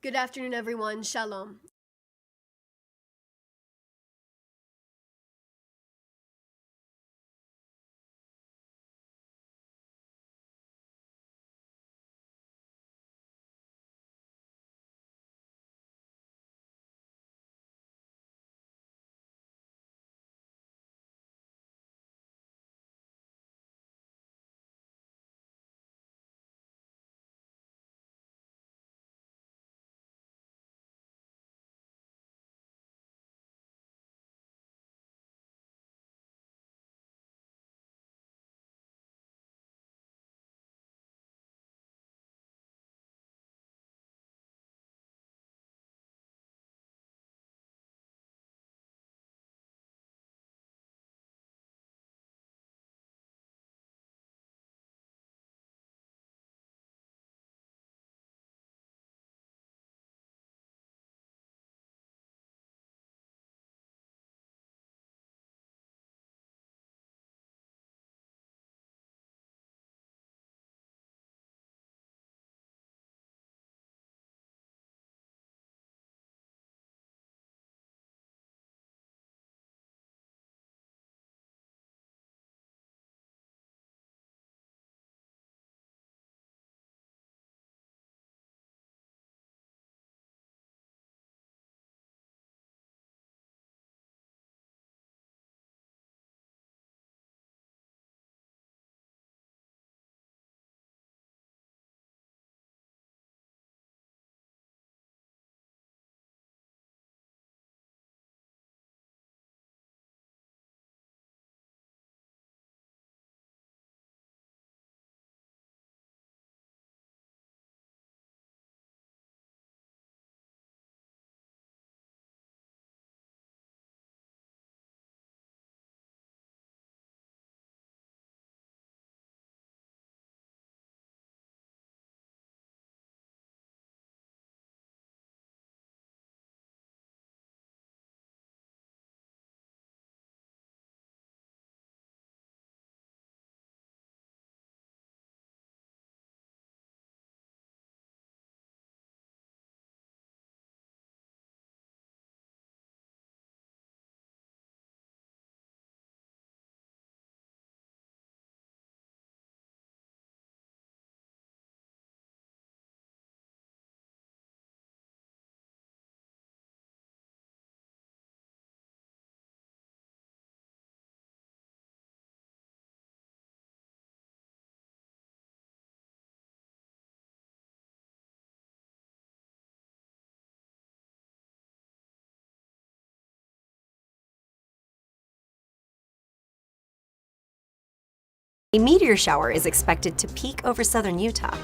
Good afternoon, everyone. Shalom. A meteor shower is expected to peak over southern Utah.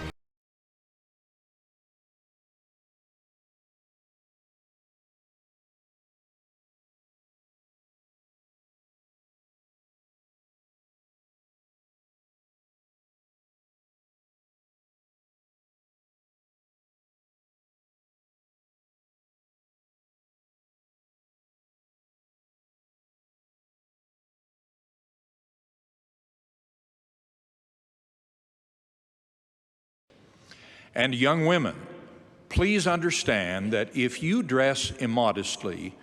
And young women, please understand that if you dress immodestly,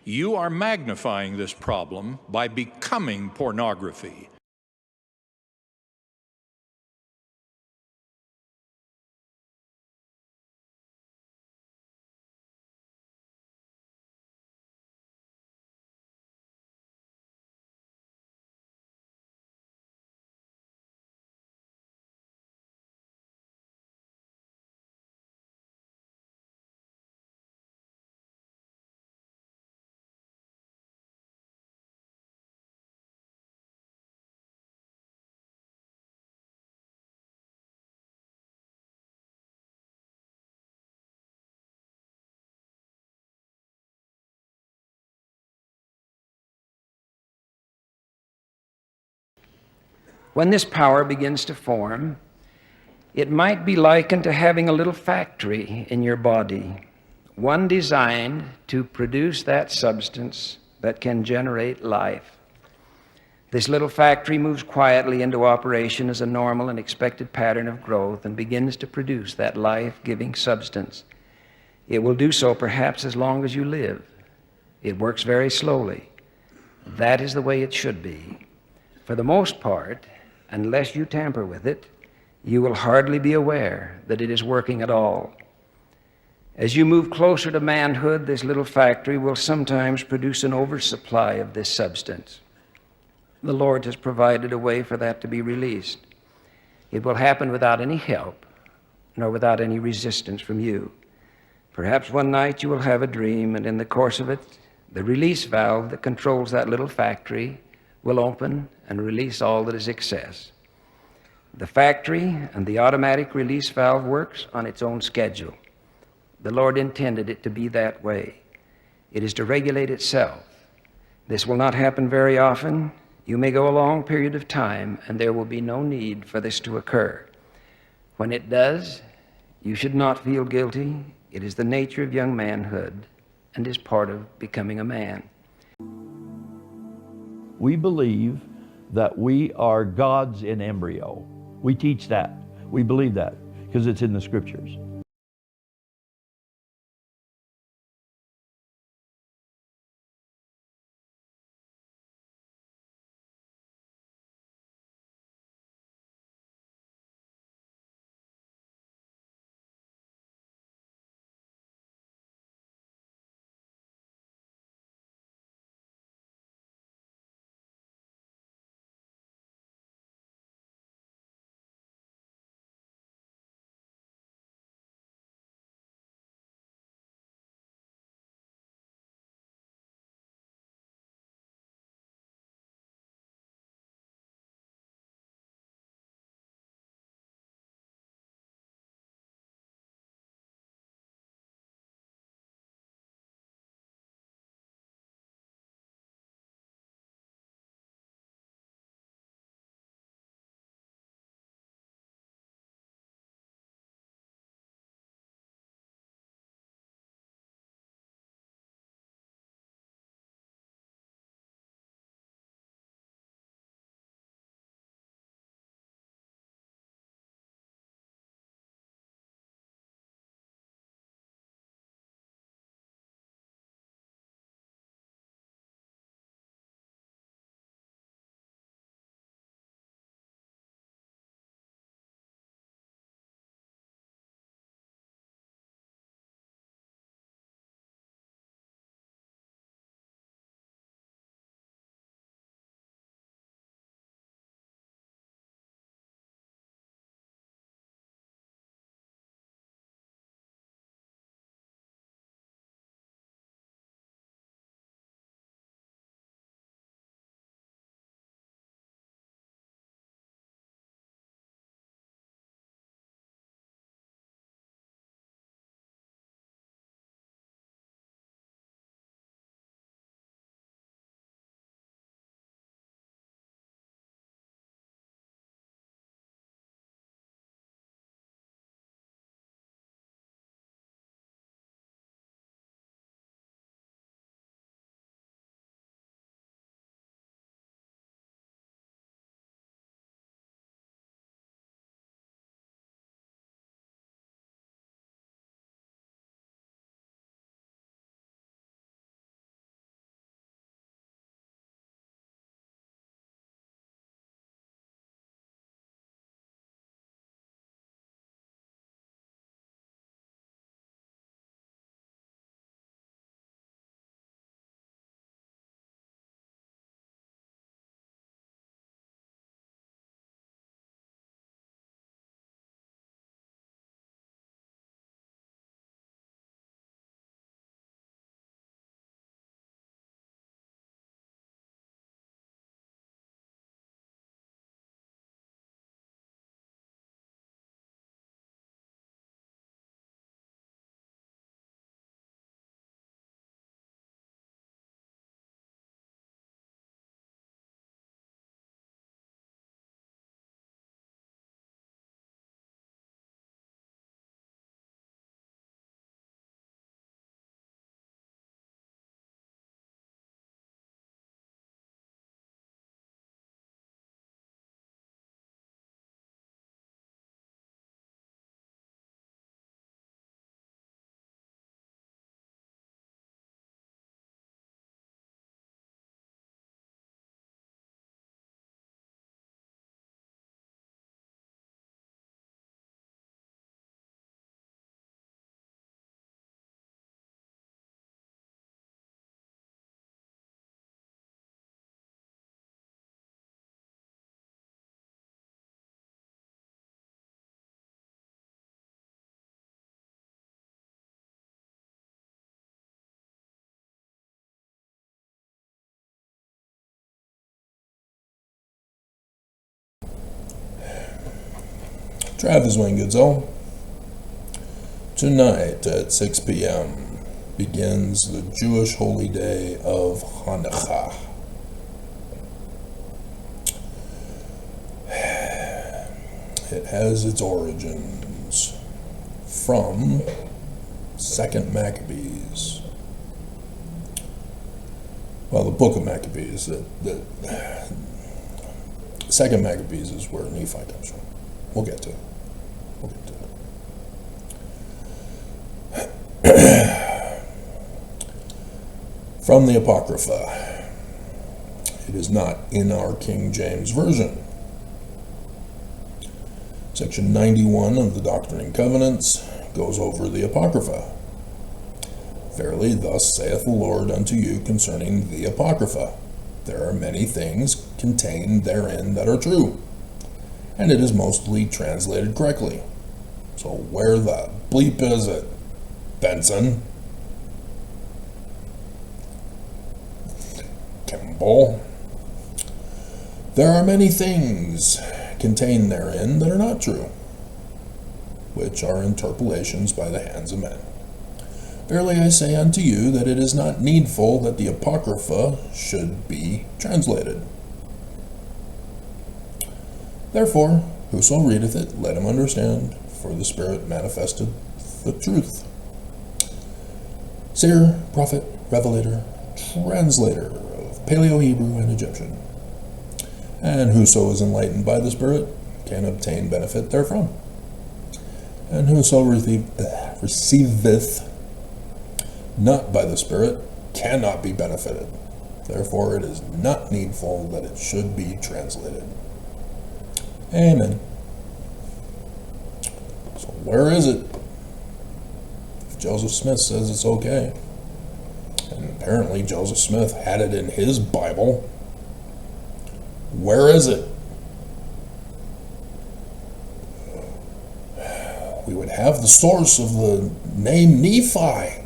you are magnifying this problem by becoming pornography. When this power begins to form, it might be likened to having a little factory in your body, one designed to produce that substance that can generate life. This little factory moves quietly into operation as a normal and expected pattern of growth and begins to produce that life-giving substance. It will do so perhaps as long as you live. It works very slowly. That is the way it should be. For the most part, unless you tamper with it, you will hardly be aware that it is working at all. As you move closer to manhood, this little factory will sometimes produce an oversupply of this substance. The Lord has provided a way for that to be released. It will happen without any help, nor without any resistance from you. Perhaps one night you will have a dream, and in the course of it, the release valve that controls that little factory will open and release all that is excess. The factory and the automatic release valve works on its own schedule. The Lord intended it to be that way. It is to regulate itself. This will not happen very often. You may go a long period of time, and there will be no need for this to occur. When it does, you should not feel guilty. It is the nature of young manhood and is part of becoming a man. We believe that we are gods in embryo. We teach that. We believe that because it's in the scriptures. Travis Wayne Goodsell. Tonight at 6 p.m. begins the Jewish holy day of HANUKKAH. It has its origins from 2nd Maccabees. Well, the book of Maccabees, the 2nd Maccabees is where Nephi comes from. We'll get to it. From the Apocrypha. It is not in our King James Version. Section 91 of the Doctrine and Covenants goes over the Apocrypha. Verily, thus saith the Lord unto you concerning the Apocrypha. There are many things contained therein that are true, and it is mostly translated correctly. So where the bleep is it, Benson? Kimball? There are many things contained therein that are not true, which are interpolations by the hands of men. Verily I say unto you that it is not needful that the Apocrypha should be translated. Therefore, whoso readeth it, let him understand, for the Spirit manifested the truth. Seer, prophet, revelator, translator of Paleo-Hebrew and Egyptian. And whoso is enlightened by the Spirit can obtain benefit therefrom. And whoso receiveth not by the Spirit cannot be benefited. Therefore it is not needful that it should be translated. Amen. So where is it? If Joseph Smith says it's okay, and apparently Joseph Smith had it in his Bible, where is it? We would have the source of the name Nephi.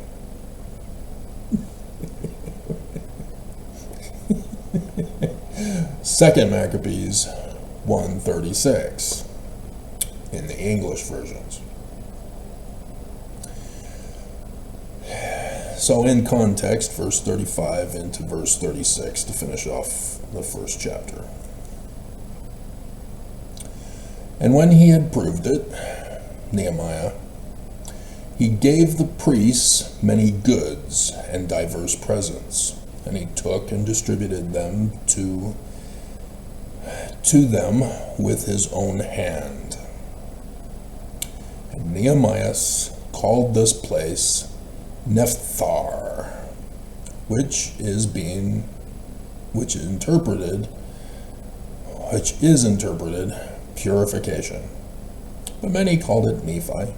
Second Maccabees 1:36 in the English versions. So in context, verse 35 into verse 36 to finish off the first chapter. And when he had proved it, Nehemiah, he gave the priests many goods and diverse presents, and he took and distributed them to them with his own hand. And Nehemiah called this place NEPHI, which is interpreted purification. But many called it Nephi.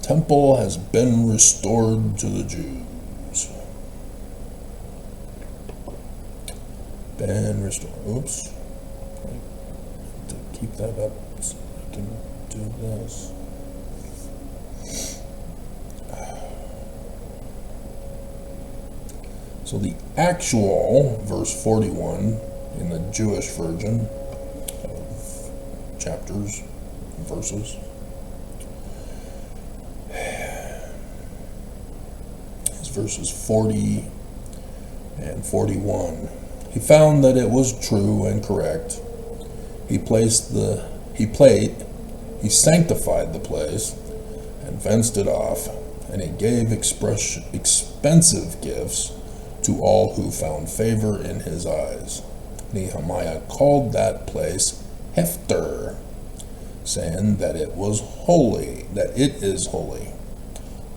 Temple has been restored to the Jews. Been restored. Oops. To keep that up so I can do this. So the actual verse 41 in the Jewish version of chapters, verses, is verses 40 and 41. He found that it was true and correct. He sanctified the place and fenced it off, and he gave expensive gifts to all who found favor in his eyes. Nehemiah called that place Hefter, saying that it was holy, that it is holy.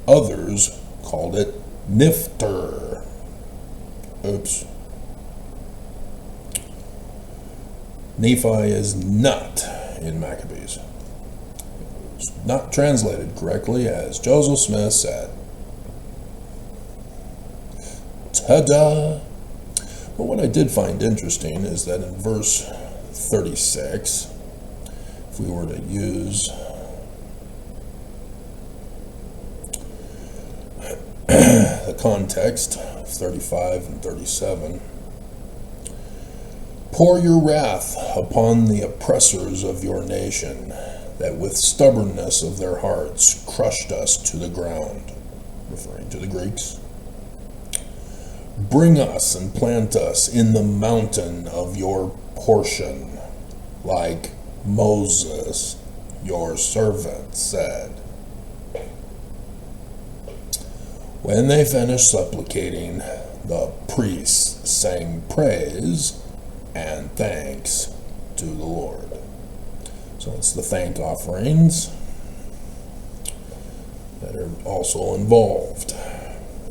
Others called it Nifter. Oops. Nephi is not in Maccabees. It's not translated correctly, as Joseph Smith said. Ta-da! But what I did find interesting is that in verse 36, if we were to use the context of 35 and 37. Pour your wrath upon the oppressors of your nation, that with stubbornness of their hearts crushed us to the ground, referring to the Greeks. Bring us and plant us in the mountain of your portion, like Moses, your servant, said. When they finished supplicating, the priests sang praise and thanks to the Lord. So it's the thank offerings that are also involved,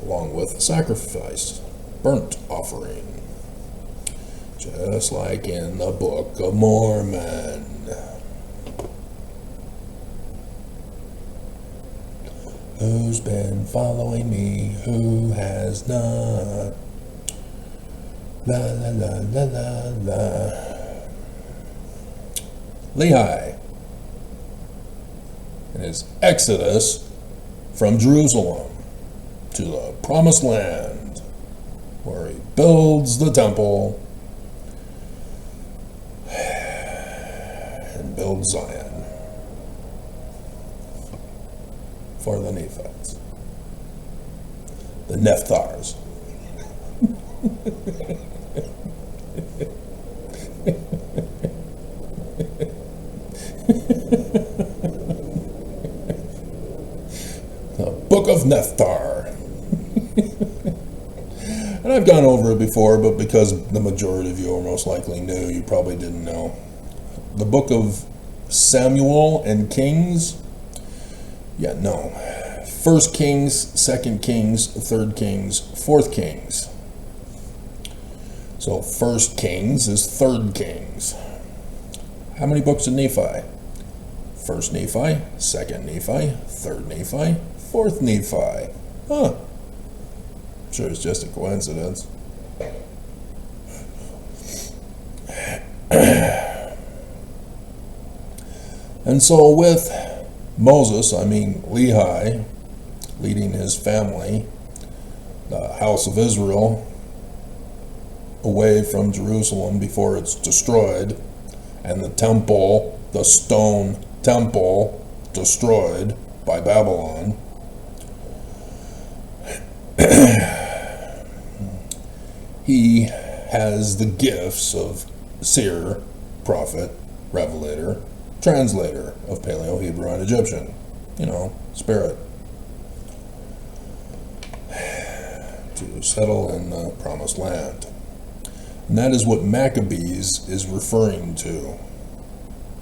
along with the sacrifice, burnt offering, just like in the Book of Mormon. Who's been following me? Who has not? La la la la la la. Lehi in his exodus from Jerusalem to the promised land, where he builds the temple and builds Zion for the Nephites, the Nephthars. The Book of Nephthar. And I've gone over it before, but because the majority of you are most likely new, you probably didn't know. The Book of Samuel and Kings. Yeah, no. 1 Kings, 2 Kings, 3 Kings, 4 Kings. So 1 Kings is 3 Kings. How many books of Nephi? 1 Nephi, 2 Nephi, 3 Nephi, 4 Nephi. Huh. I'm sure it's just a coincidence. And so with Moses, I mean Lehi, leading his family, the house of Israel, away from Jerusalem before it's destroyed, and the temple, the stone temple, destroyed by Babylon. He has the gifts of seer, prophet, revelator, translator of Paleo, Hebrew, and Egyptian. Spirit. To settle in the promised land. And that is what Maccabees is referring to.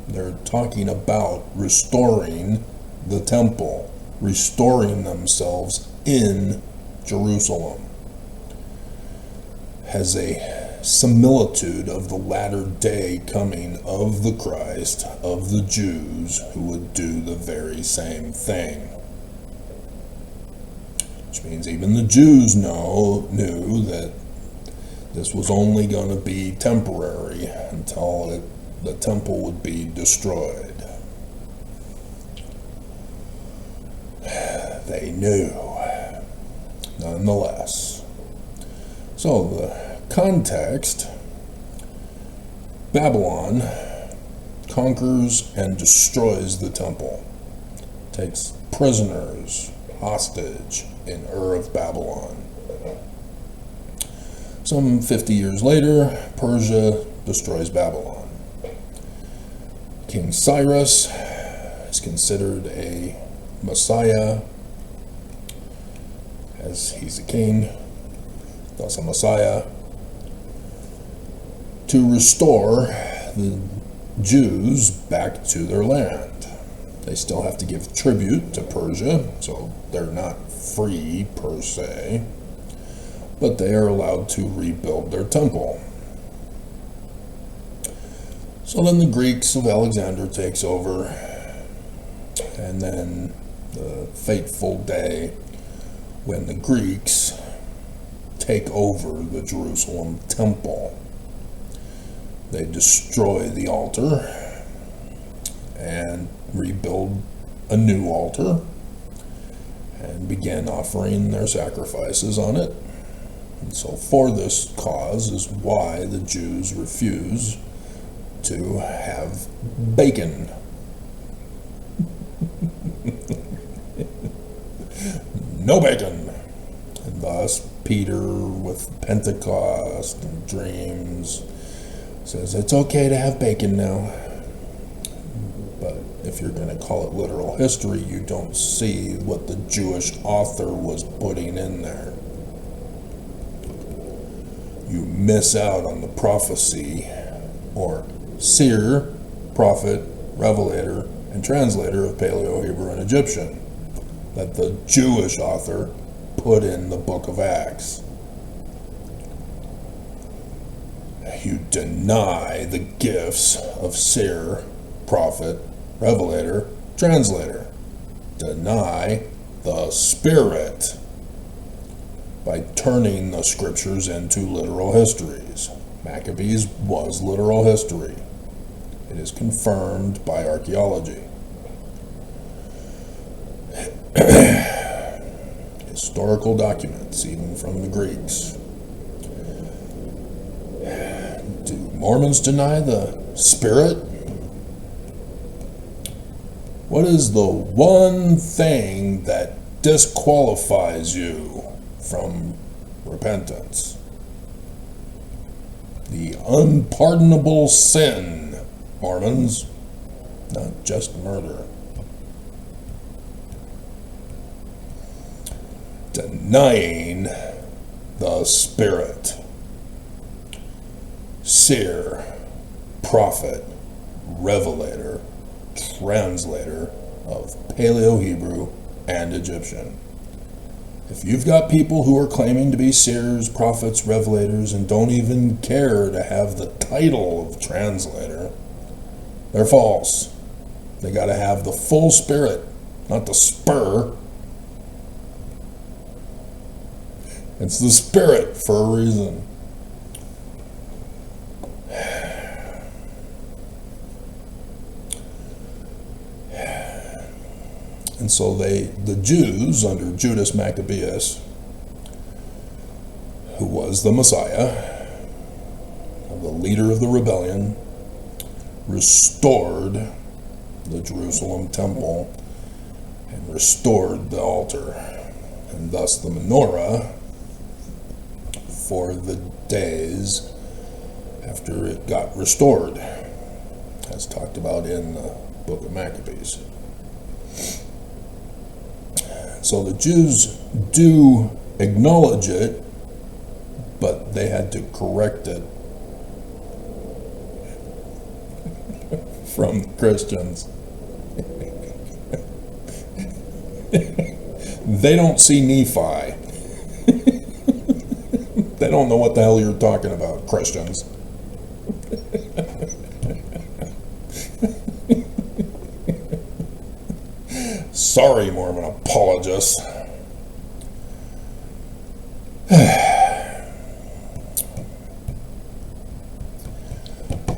They're talking about restoring the temple, restoring themselves in Jerusalem, as a similitude of the latter day coming of the Christ, of the Jews who would do the very same thing. Which means even the Jews knew that this was only going to be temporary until the temple would be destroyed. They knew, nonetheless. So the context, Babylon conquers and destroys the temple, takes prisoners hostage in Ur of Babylon. Some 50 years later, Persia destroys Babylon. King Cyrus is considered a Messiah, as he's a king, thus a Messiah, to restore the Jews back to their land. They still have to give tribute to Persia, so they're not free per se, but they are allowed to rebuild their temple. So then the Greeks of Alexander takes over, and then the fateful day when the Greeks take over the Jerusalem temple. They destroy the altar and rebuild a new altar, and began offering their sacrifices on it. And so for this cause is why the Jews refuse to have bacon. No bacon. And thus Peter, with Pentecost and dreams, says it's okay to have bacon now. But if you're going to call it literal history, you don't see what the Jewish author was putting in there. You miss out on the prophecy, or seer, prophet, revelator, and translator of Paleo-Hebrew and Egyptian, that the Jewish author put in the book of Acts. You deny the gifts of seer, prophet, revelator, translator. Deny the Spirit by turning the scriptures into literal histories. Maccabees was literal history. It is confirmed by archaeology. Historical documents, even from the Greeks. Do Mormons deny the Spirit? What is the one thing that disqualifies you from repentance? The unpardonable sin, Mormons, not just murder. Denying the Spirit. Seer, prophet, revelator, translator of Paleo-Hebrew and Egyptian. If you've got people who are claiming to be seers, prophets, revelators, and don't even care to have the title of translator, they're false. They got to have the full Spirit, not the spur. It's the Spirit for a reason. And so the Jews under Judas Maccabeus, who was the Messiah, the leader of the rebellion, restored the Jerusalem temple and restored the altar, and thus the menorah for the days after it got restored, as talked about in the book of Maccabees. So the Jews do acknowledge it, but they had to correct it from the Christians. They don't see Nephi. They don't know what the hell you're talking about, Christians. Sorry, Mormon apologists.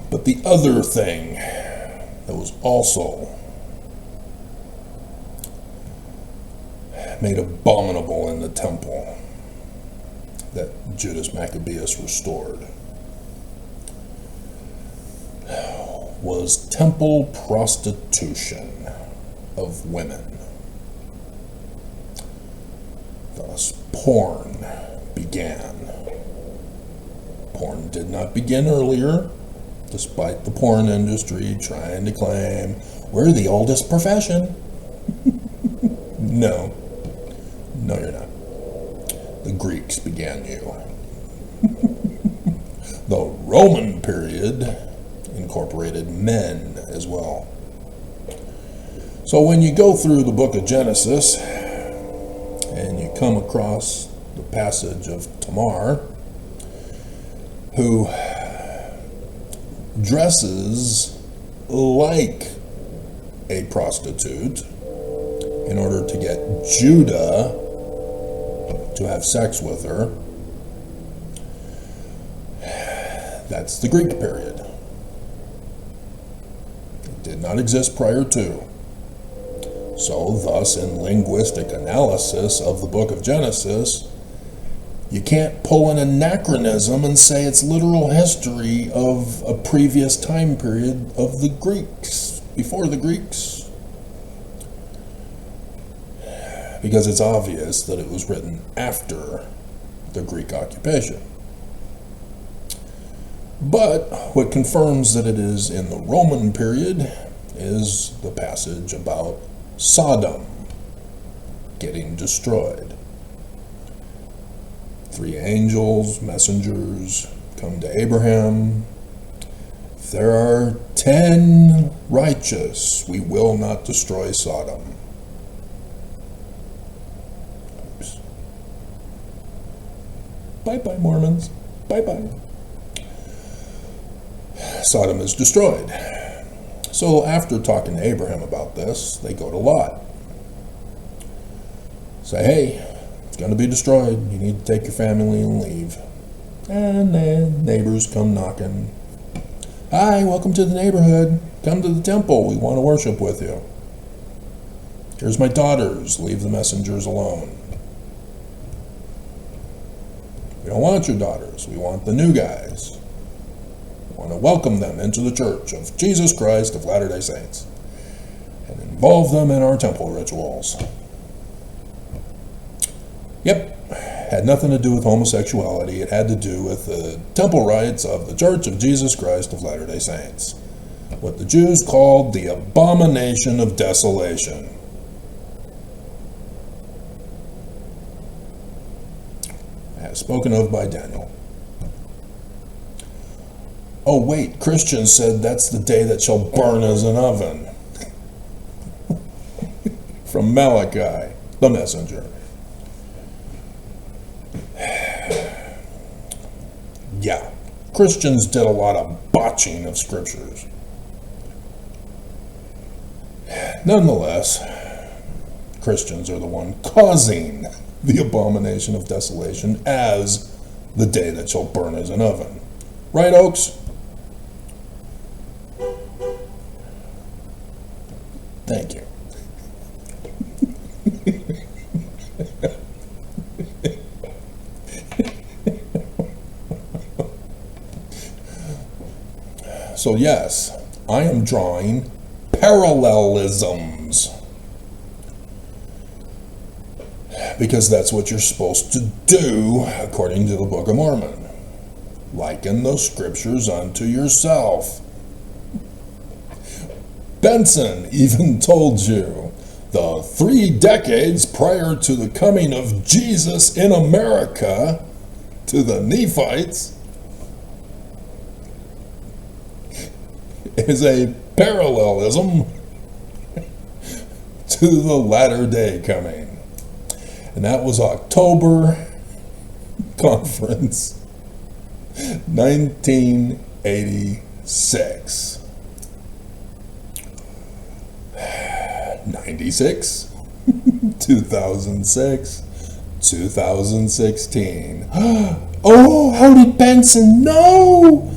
But the other thing that was also made abominable in the temple that Judas Maccabeus restored was temple prostitution of women. Thus, porn began. Porn did not begin earlier, despite the porn industry trying to claim we're the oldest profession. No, you're not. The Greeks began you. The Roman period incorporated men as well. So when you go through the book of Genesis and you come across the passage of Tamar, who dresses like a prostitute in order to get Judah to have sex with her, that's the Greek period. It did not exist prior to. So, thus, in linguistic analysis of the book of Genesis, you can't pull an anachronism and say it's literal history of a previous time period of the Greeks, before the Greeks. Because it's obvious that it was written after the Greek occupation. But what confirms that it is in the Roman period is the passage about Sodom getting destroyed. 3 angels, messengers, come to Abraham. If there are 10 righteous, we will not destroy Sodom. Oops. Bye-bye, Mormons. Bye-bye. Sodom is destroyed. So after talking to Abraham about this, they go to Lot. Say, hey, it's going to be destroyed. You need to take your family and leave. And then neighbors come knocking. Hi, welcome to the neighborhood. Come to the temple. We want to worship with you. Here's my daughters. Leave the messengers alone. We don't want your daughters. We want the new guys. We want to welcome them into the Church of Jesus Christ of Latter-day Saints and involve them in our temple rituals. Yep, had nothing to do with homosexuality. It had to do with the temple rites of the Church of Jesus Christ of Latter-day Saints. What the Jews called the abomination of desolation. As spoken of by Daniel. Oh wait, Christians said that's the day that shall burn as an oven. From Malachi, the messenger. Yeah, Christians did a lot of botching of scriptures. Nonetheless, Christians are the one causing the abomination of desolation as the day that shall burn as an oven. Right, Oaks? Thank you. So yes, I am drawing parallelisms. Because that's what you're supposed to do according to the Book of Mormon. Liken those scriptures unto yourself. Benson even told you the 3 decades prior to the coming of Jesus in America to the Nephites is a parallelism to the latter day coming. And that was October Conference 1986. 96, 2006, 2016. Oh, how did Benson know?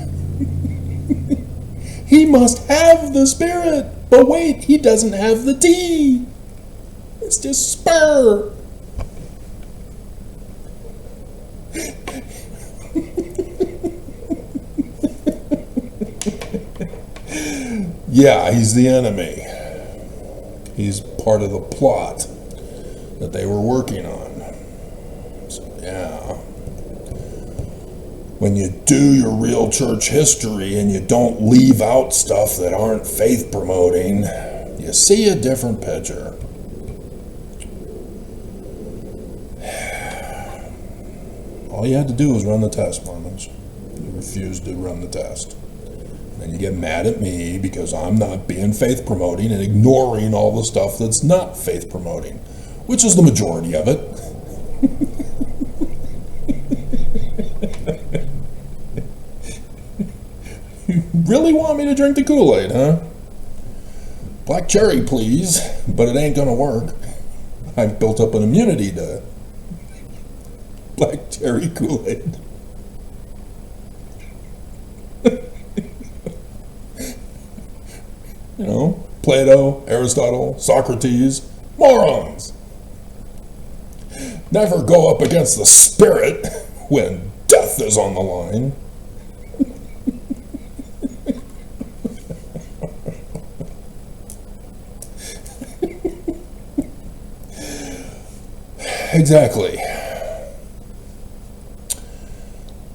He must have the Spirit. But wait, he doesn't have the D. It's just spur. Yeah, he's the enemy. He's part of the plot that they were working on. So, yeah. When you do your real church history and you don't leave out stuff that aren't faith promoting, you see a different picture. All you had to do was run the test, Mormons. You refused to run the test. And you get mad at me because I'm not being faith promoting and ignoring all the stuff that's not faith promoting, which is the majority of it. You really want me to drink the Kool-Aid, huh? Black cherry, please, but it ain't gonna work. I've built up an immunity to black cherry Kool-Aid. Plato, Aristotle, Socrates, morons. Never go up against the spirit when death is on the line. Exactly.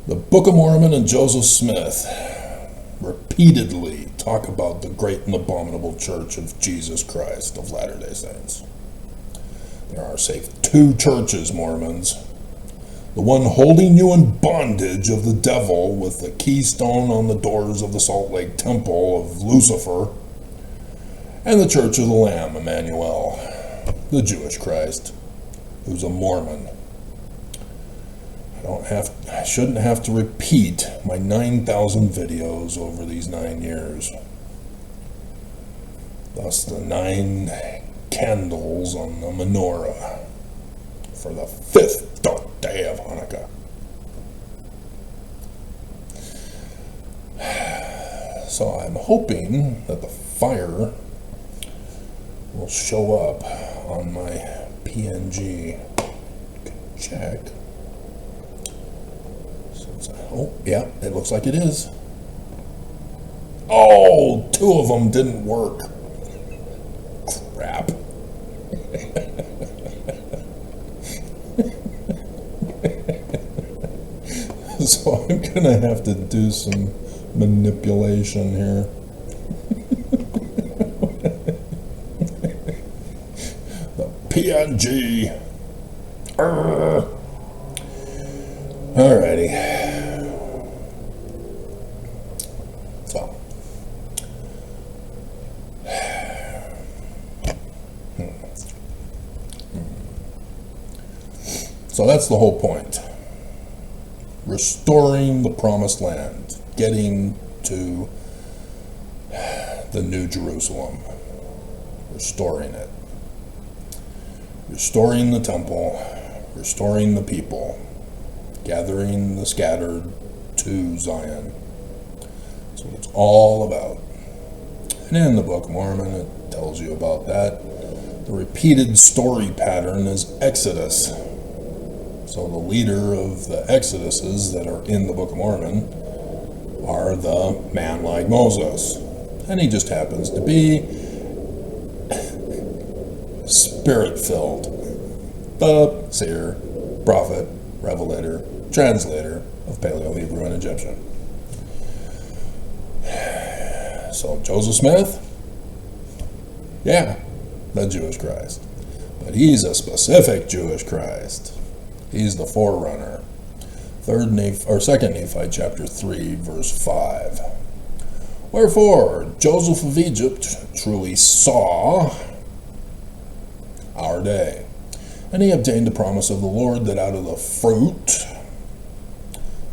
The Book of Mormon and Joseph Smith repeatedly talk about the great and abominable Church of Jesus Christ of Latter-day Saints. There are, say, 2 churches, Mormons. The one holding you in bondage of the devil with the keystone on the doors of the Salt Lake Temple of Lucifer, and the Church of the Lamb, Emmanuel, the Jewish Christ, who's a Mormon. I shouldn't have to repeat my 9,000 videos over these 9 years. Thus the 9 candles on the menorah for the 5th dark day of Hanukkah. So I'm hoping that the fire will show up on my PNG. Check. Oh, yeah, it looks like it is. Oh, 2 of them didn't work. Crap. So I'm gonna have to do some manipulation here. The PNG. Alrighty. So that's the whole point. Restoring the promised land, getting to the New Jerusalem, restoring it, restoring the temple, restoring the people, gathering the scattered to Zion. That's what it's all about. And in the Book of Mormon, it tells you about that. The repeated story pattern is Exodus. So the leader of the Exoduses that are in the Book of Mormon are the man like Moses. And he just happens to be spirit-filled. The seer, prophet, revelator, translator of Paleo-Hebrew and Egyptian. So Joseph Smith, yeah, the Jewish Christ. But he's a specific Jewish Christ. He's the forerunner. 2 Nephi chapter 3, verse 5. Wherefore Joseph of Egypt truly saw our day, and he obtained the promise of the Lord that out of the fruit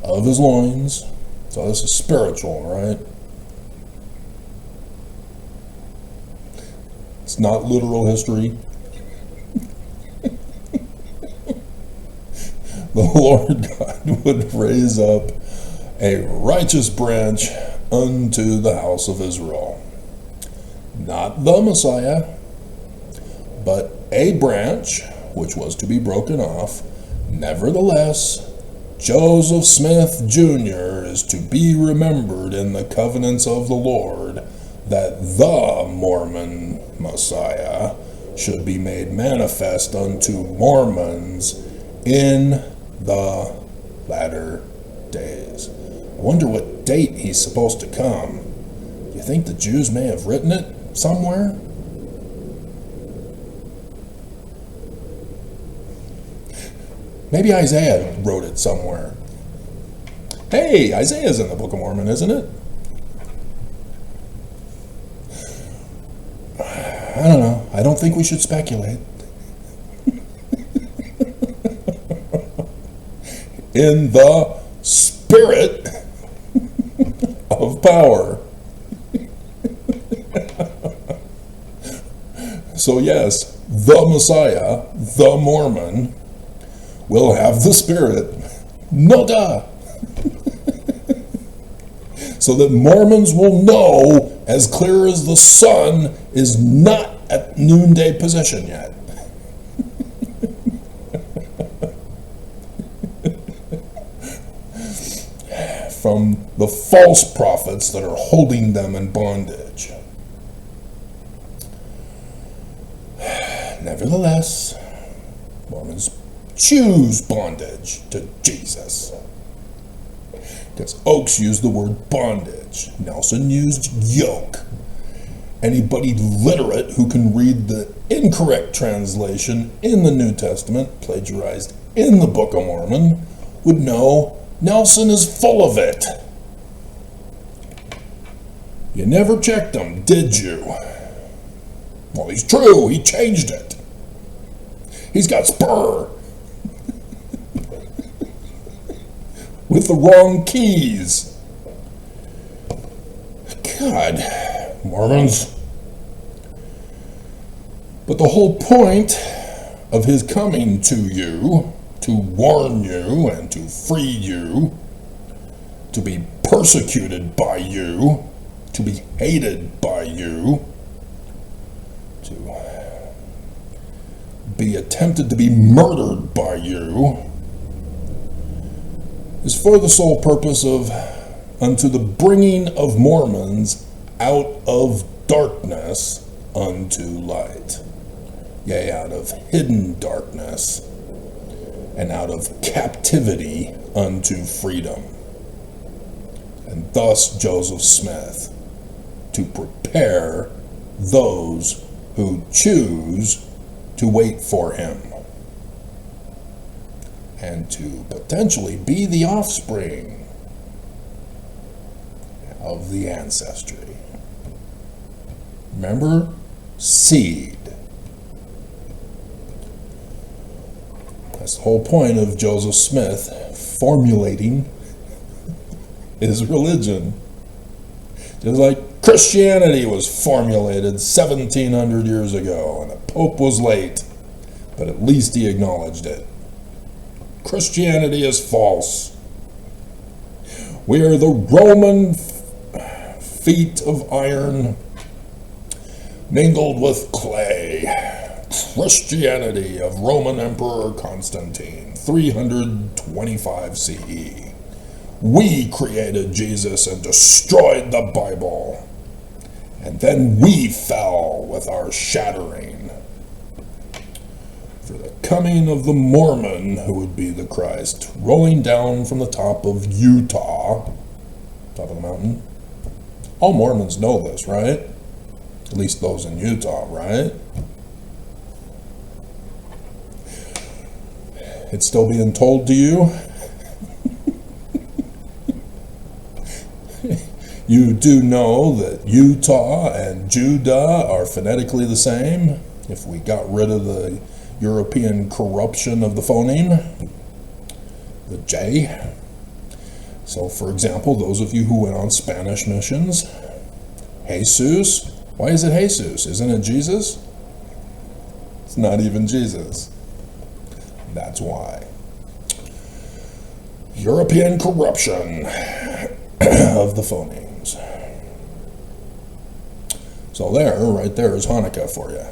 of his loins, so this is spiritual, right? It's not literal history. The Lord God would raise up a righteous branch unto the house of Israel. Not the Messiah, but a branch which was to be broken off. Nevertheless, Joseph Smith Jr. is to be remembered in the covenants of the Lord, that the Mormon Messiah should be made manifest unto Mormons in the latter days. I wonder what date he's supposed to come. Do you think the Jews may have written it somewhere? Maybe Isaiah wrote it somewhere. Hey, Isaiah's in the Book of Mormon, isn't it? I don't know. I don't think we should speculate. In the spirit of power. So yes, the Messiah, the Mormon, will have the Spirit, no duh. So that Mormons will know as clear as the sun, is not at noonday position yet. From the false prophets that are holding them in bondage. Nevertheless, Mormons choose bondage to Jesus. Because Oakes used the word bondage. Nelson used yoke. Anybody literate who can read the incorrect translation in the New Testament, plagiarized in the Book of Mormon, would know Nelson is full of it. You never checked him, did you? Well, he's true. He changed it. He's got spur. With the wrong keys. God, Mormons. But the whole point of his coming to you, to warn you and to free you, to be persecuted by you, to be hated by you, to be attempted to be murdered by you, is for the sole purpose of unto the bringing of Mormons out of darkness unto light, yea, out of hidden darkness and out of captivity unto freedom. And thus Joseph Smith, to prepare those who choose to wait for him and to potentially be the offspring of the ancestry. Remember? Seed. That's the whole point of Joseph Smith formulating his religion. Just like Christianity was formulated 1700 years ago, and the Pope was late, but at least he acknowledged it. Christianity is false. We are the Roman feet of iron mingled with clay. Christianity of Roman Emperor Constantine, 325 CE. We created Jesus and destroyed the Bible. And then we fell with our shattering. For the coming of the Mormon, who would be the Christ, rolling down from the top of Utah, top of the mountain. All Mormons know this, right? At least those in Utah, right? It's still being told to you. You do know that Utah and Judah are phonetically the same. If we got rid of the European corruption of the phoneme, the J. So, for example, those of you who went on Spanish missions, Jesus, why is it Jesus? Isn't it Jesus? It's not even Jesus. That's why. European corruption of the phonemes. So there, right there is Hanukkah for you.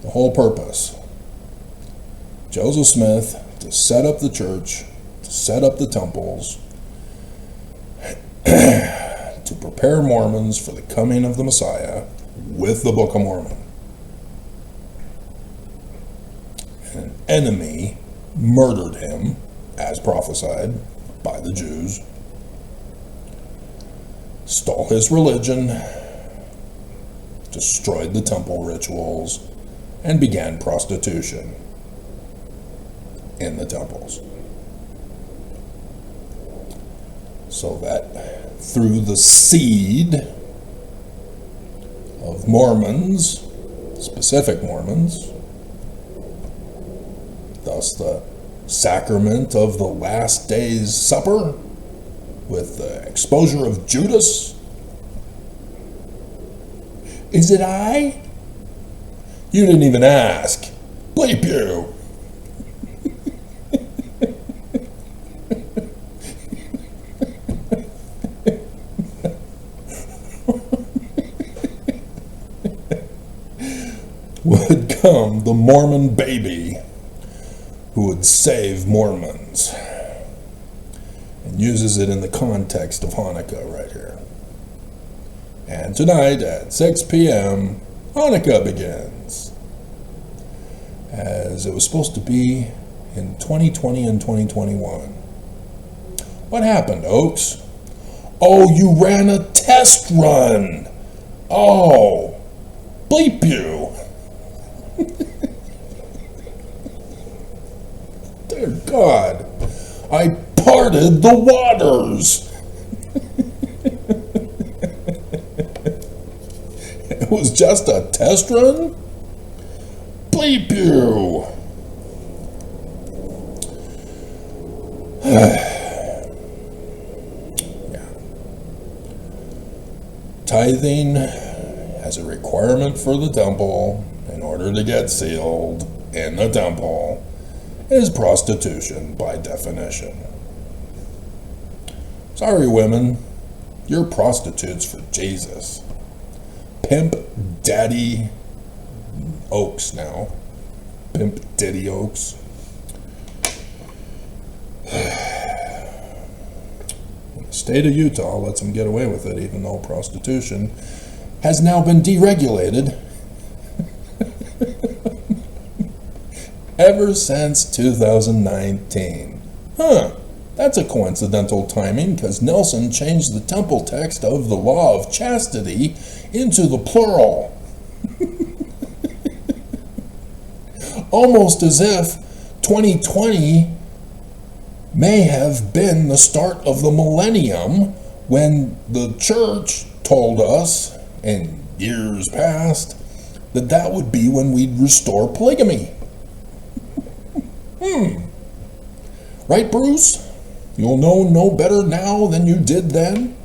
The whole purpose. Joseph Smith to set up the church, to set up the temples, to prepare Mormons for the coming of the Messiah with the Book of Mormon. An enemy murdered him, as prophesied by the Jews, stole his religion, destroyed the temple rituals, and began prostitution in the temples. So that through the seed of Mormons, specific Mormons, thus the sacrament of the last day's supper with the exposure of Judas. Is it I? You didn't even ask. Bleep you. become the Mormon baby who would save Mormons, and uses it in the context of Hanukkah right here. And tonight at 6 p.m., Hanukkah begins, as it was supposed to be in 2020 and 2021. What happened, Oaks? Oh, you ran a test run. Oh, bleep you. Dear God, I parted the waters. It was just a test run? Bleep you. Yeah. Tithing as a requirement for the temple in order to get sealed in the temple is prostitution by definition. Sorry, women, you're prostitutes for Jesus. Pimp Daddy Oaks now. Pimp Diddy Oaks. The state of Utah lets them get away with it, even though prostitution has now been deregulated ever since 2019. That's a coincidental timing, because Nelson changed the temple text of the law of chastity into the plural. Almost as if 2020 may have been the start of the millennium, when the church told us in years past that that would be when we'd restore polygamy. Right, Bruce? You'll know no better now than you did then?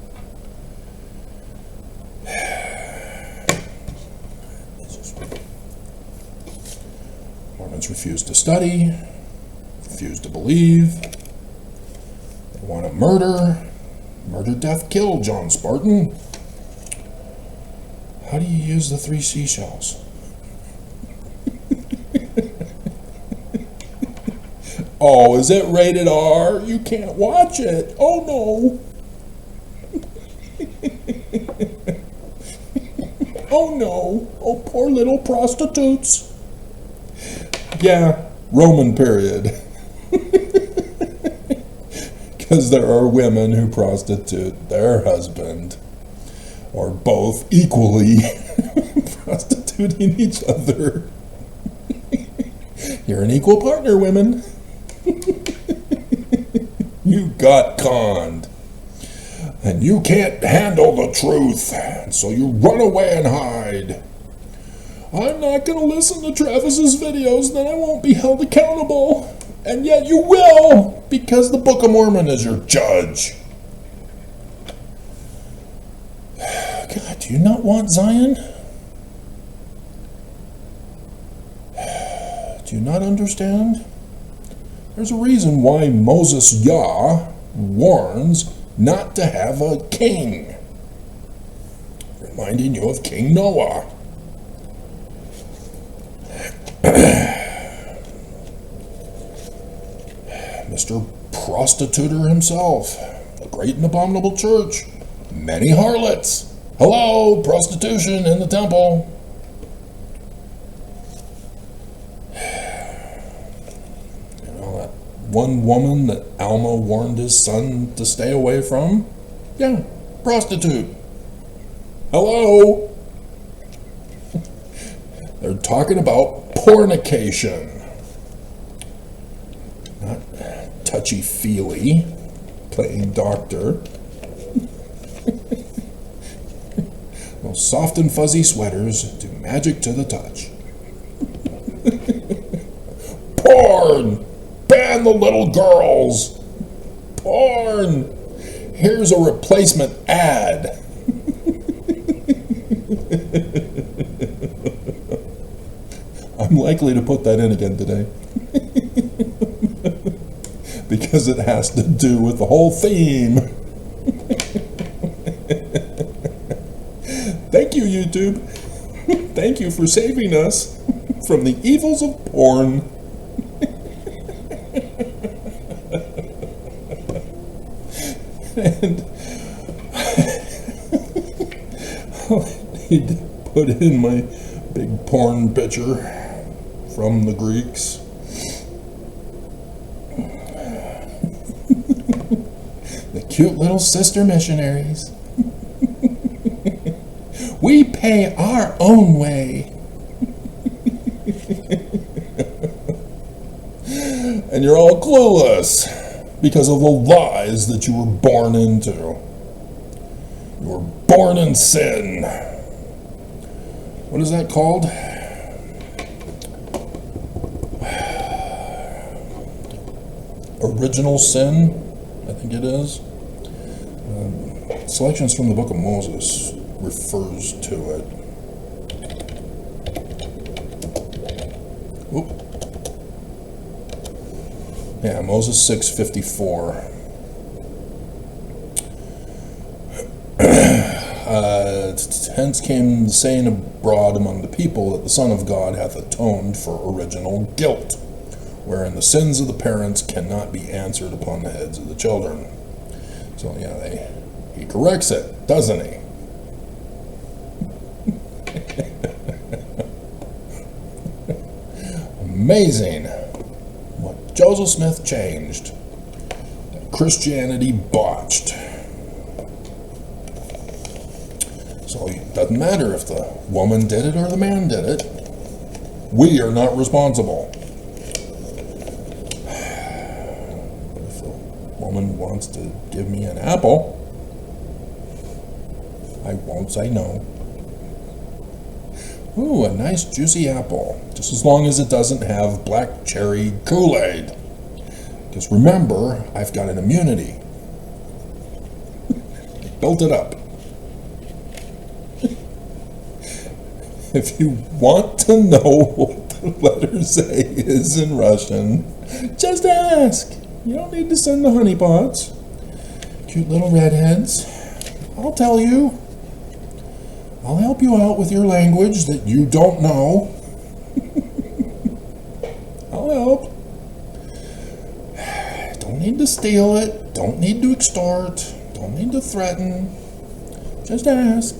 Mormons refuse to study, refuse to believe. They want to murder. Murder, death, kill, John Spartan. How do you use the 3 seashells? Oh, is it rated R? You can't watch it. Oh, no. Oh, no. Oh, poor little prostitutes. Yeah, Roman period. Because there are women who prostitute their husband, or both equally prostituting each other. You're an equal partner, women. You got conned, and you can't handle the truth, so you run away and hide. I'm not going to listen to Travis's videos, then I won't be held accountable. And yet you will, because the Book of Mormon is your judge. God, do you not want Zion? Do you not understand? There's a reason why Moses Yah warns not to have a king, reminding you of King Noah. Mr. Prostituter himself, a great and abominable church, many harlots. Hello, prostitution in the temple. One woman that Alma warned his son to stay away from? Yeah, prostitute. Hello? They're talking about pornication. Not touchy-feely, playing doctor. Those soft and fuzzy sweaters do magic to the touch. Porn! Ban the little girls! Porn! Here's a replacement ad. I'm likely to put that in again today. Because it has to do with the whole theme. Thank you, YouTube. Thank you for saving us from the evils of porn. And I need to put in my big porn picture from the Greeks. The cute little sister missionaries. We pay our own way. And you're all clueless because of the lies that you were born into. You were born in sin. What is that called? Original sin, I think it is. Selections from the Book of Moses refers to it. Oop. Yeah, Moses 6:54. Hence came the saying abroad among the people that the Son of God hath atoned for original guilt, wherein the sins of the parents cannot be answered upon the heads of the children. So yeah, he corrects it, doesn't he? Amazing what Joseph Smith changed, that Christianity botched. So it doesn't matter if the woman did it or the man did it. We are not responsible. But if the woman wants to give me an apple, I won't say no. Ooh, a nice juicy apple. Just as long as it doesn't have black cherry Kool-Aid. Because remember, I've got an immunity. I built it up. If you want to know what the letter Z is in Russian, just ask. You don't need to send the honeypots. Cute little redheads. I'll tell you. I'll help you out with your language that you don't know. I'll help. Don't need to steal it. Don't need to extort. Don't need to threaten. Just ask.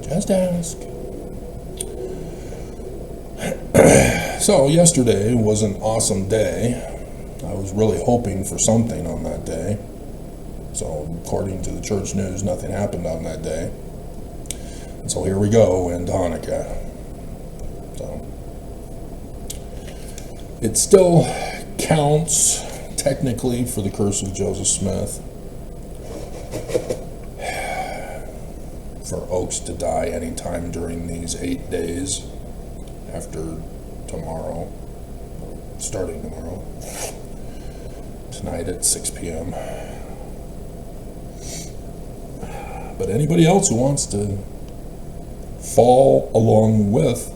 Just ask. So yesterday was an awesome day. I was really hoping for something on that day. So according to the church news, nothing happened on that day. And so here we go into Hanukkah. So it still counts technically for the curse of Joseph Smith for Oakes to die anytime during these 8 days after tomorrow, starting tomorrow, tonight at 6 p.m. But anybody else who wants to fall along with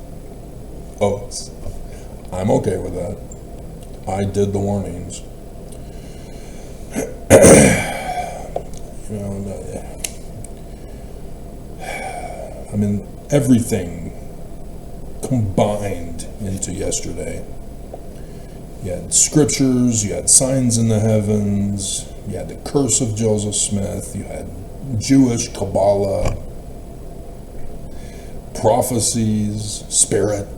Oakes, I'm okay with that. I did the warnings. You know, I mean, everything combined into yesterday. You had scriptures, you had signs in the heavens, you had the curse of Joseph Smith, you had Jewish Kabbalah, prophecies, spirit.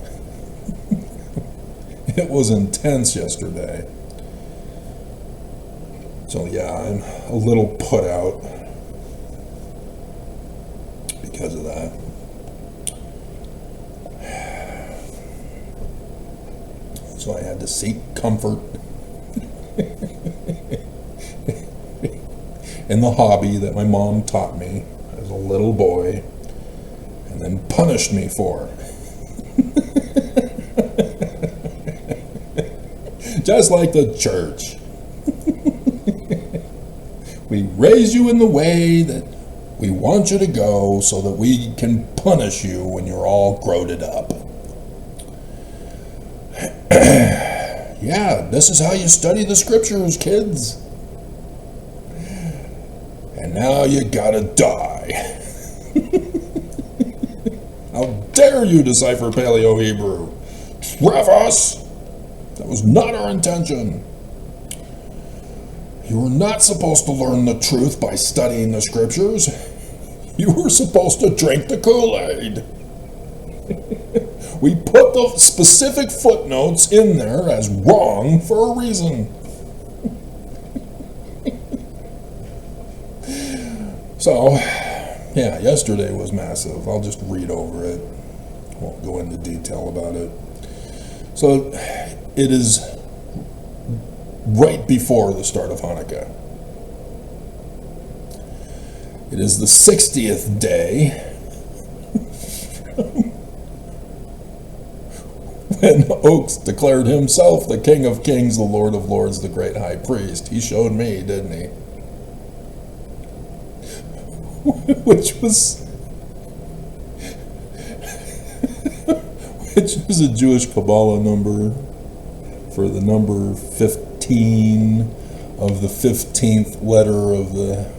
It was intense yesterday. So yeah, I'm a little put out because of that. So I had to seek comfort in the hobby that my mom taught me as a little boy and then punished me for. Just like the church. We raise you in the way that we want you to go so that we can punish you when you're all grown up. Yeah, this is how you study the scriptures, kids. And now you gotta die. How dare dare you decipher Paleo-Hebrew? Travis! That was not our intention. You were not supposed to learn the truth by studying the scriptures. You were supposed to drink the Kool-Aid. We put the specific footnotes in there as wrong for a reason. So, yeah, yesterday was massive. I'll just read over it. Won't go into detail about it. So, it is right before the start of Hanukkah. It is the 60th day when Oaks declared himself the King of Kings, the Lord of Lords, the great high priest. He showed me, didn't he? Which was a Jewish Kabbalah number for the number 15 of the 15th letter of the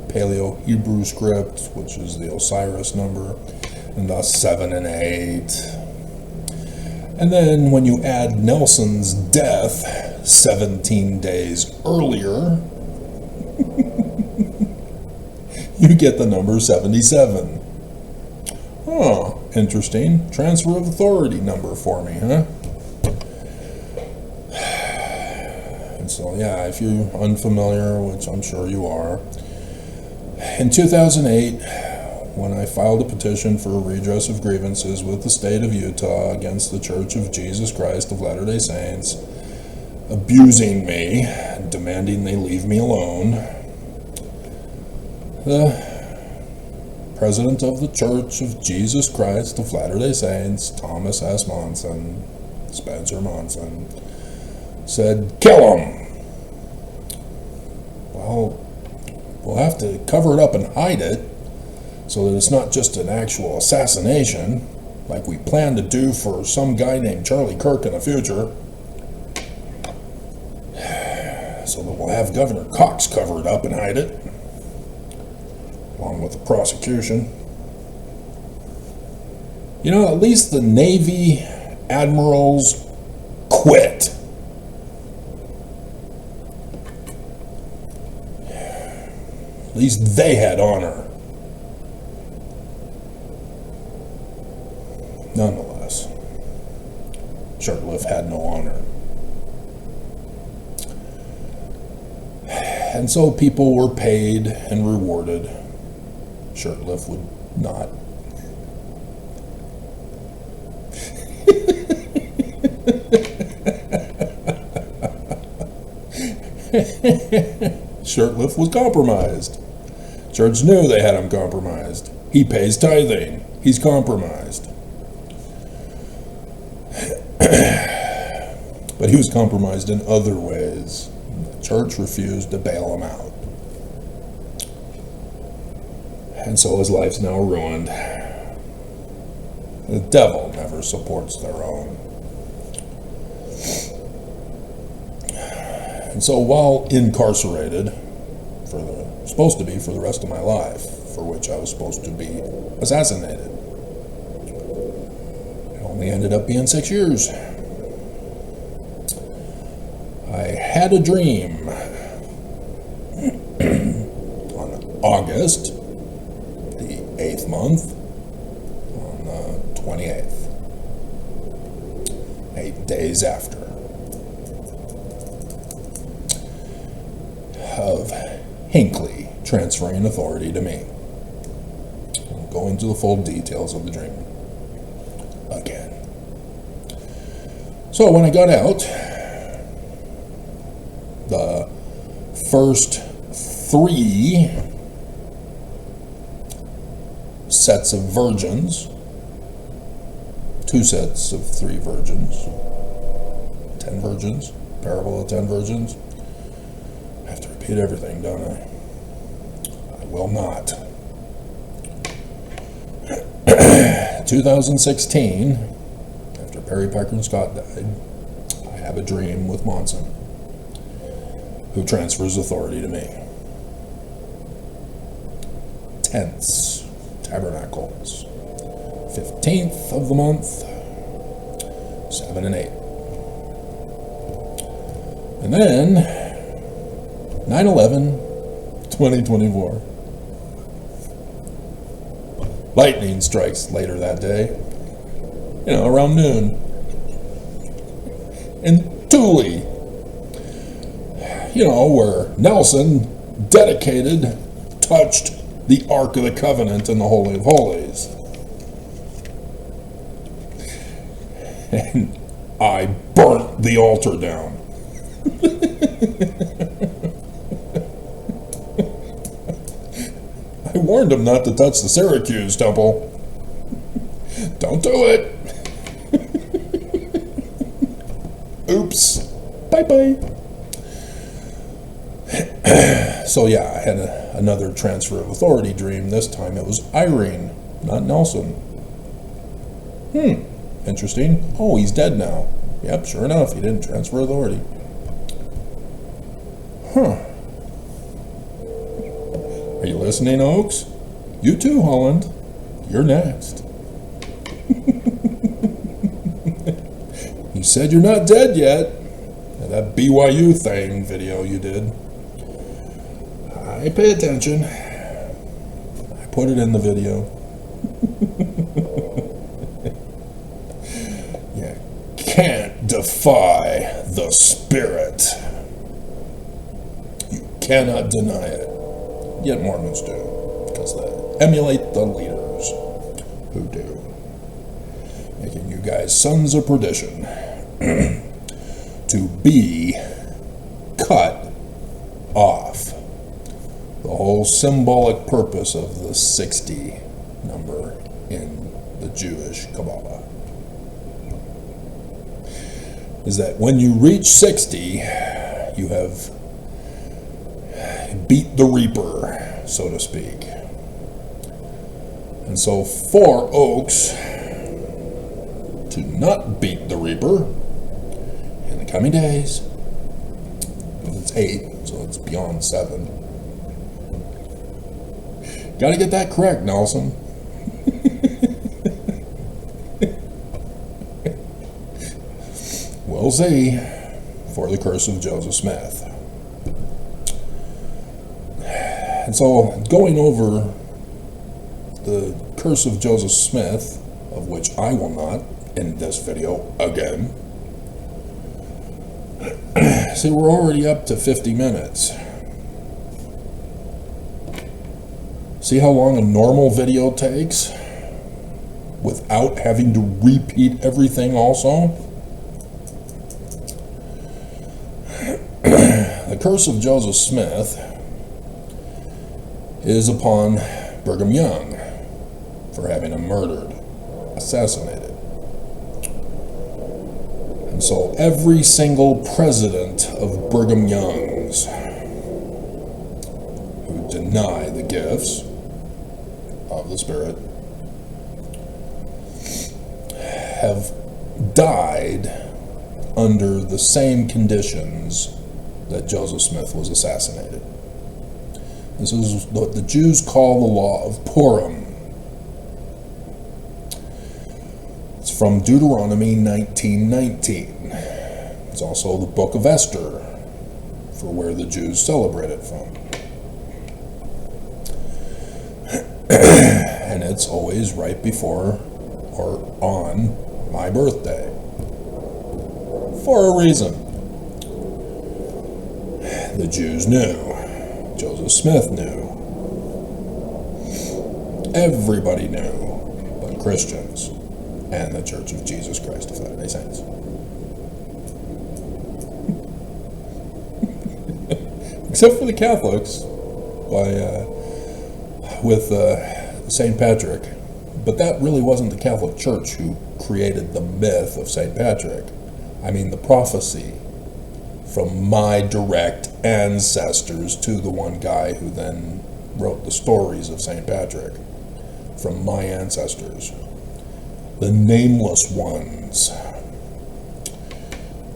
Paleo-Hebrew script, which is the Osiris number, and thus 7 and 8. And then when you add Nelson's death 17 days earlier, you get the number 77. Oh, interesting. Transfer of authority number for me, huh? And so, yeah, if you're unfamiliar, which I'm sure you are, in 2008, when I filed a petition for a redress of grievances with the state of Utah against the Church of Jesus Christ of Latter-day Saints, abusing me and demanding they leave me alone, the president of the Church of Jesus Christ of Latter-day Saints, Thomas S. Monson, Spencer Monson, said, "Kill him." Well, we'll have to cover it up and hide it so that it's not just an actual assassination like we plan to do for some guy named Charlie Kirk in the future. So that we'll have Governor Cox cover it up and hide it, along with the prosecution. You know, at least the Navy admirals quit. At least they had honor. Nonetheless, Shurtleff had no honor. And so people were paid and rewarded. Shurtleff would not. Shurtleff was compromised. Church knew they had him compromised. He pays tithing. He's compromised. But he was compromised in other ways. The church refused to bail him out. And so his life's now ruined. The devil never supports their own. And so while incarcerated, supposed to be for the rest of my life, for which I was supposed to be assassinated, it only ended up being 6 years. I had a dream on August, the 8th month, on the 28th, 8 days after, of Hinckley transferring authority to me. I'll go into the full details of the dream again. So when I got out, the first 3 sets of virgins, 2 sets of 3 virgins, 10 virgins, parable of 10 virgins. I have to repeat everything, don't I? I will not. 2016, after Perry Piker and Scott died, I have a dream with Monson, who transfers authority to me. Tents, tabernacles, 15th of the month, 7 and 8. And then 9/11/2024. Lightning strikes later that day, around noon. In Thule, where Nelson touched the Ark of the Covenant in the Holy of Holies. And I burnt the altar down. I warned him not to touch the Syracuse temple. Don't do it. Oops. Bye-bye. So yeah, I had another transfer of authority dream. This time it was Irene, not Nelson. Interesting. Oh, he's dead now. Yep, sure enough, he didn't transfer authority. Are you listening, Oaks? You too, Holland. You're next. You said you're not dead yet. That BYU thing video you did. I pay attention. I put it in the video. You can't defy the Spirit. You cannot deny it. Yet Mormons do, because they emulate the leaders who do, making you guys sons of perdition to be cut off. The whole symbolic purpose of the 60 number in the Jewish Kabbalah is that when you reach 60, you have beat the Reaper, so to speak. And so for Oaks to not beat the Reaper in the coming days, because it's 8, so it's beyond 7. Gotta get that correct, Nelson. We'll see for the curse of Joseph Smith. And so, going over the curse of Joseph Smith, of which I will not in this video again. See, we're already up to 50 minutes. See how long a normal video takes without having to repeat everything also? The curse of Joseph Smith is upon Brigham Young for having him murdered, assassinated. And so every single president of Brigham Young's who deny the gifts of the Spirit have died under the same conditions that Joseph Smith was assassinated. This is what the Jews call the law of Purim. It's from Deuteronomy 19:19. It's also the book of Esther, for where the Jews celebrate it from. And it's always right before or on my birthday. For a reason. The Jews knew. Joseph Smith knew. Everybody knew but Christians and the Church of Jesus Christ of Latter-day Saints. Except for the Catholics with St. Patrick. But that really wasn't the Catholic Church who created the myth of St. Patrick. I mean the prophecy from my direct ancestors to the one guy who then wrote the stories of St. Patrick. From my ancestors. The nameless ones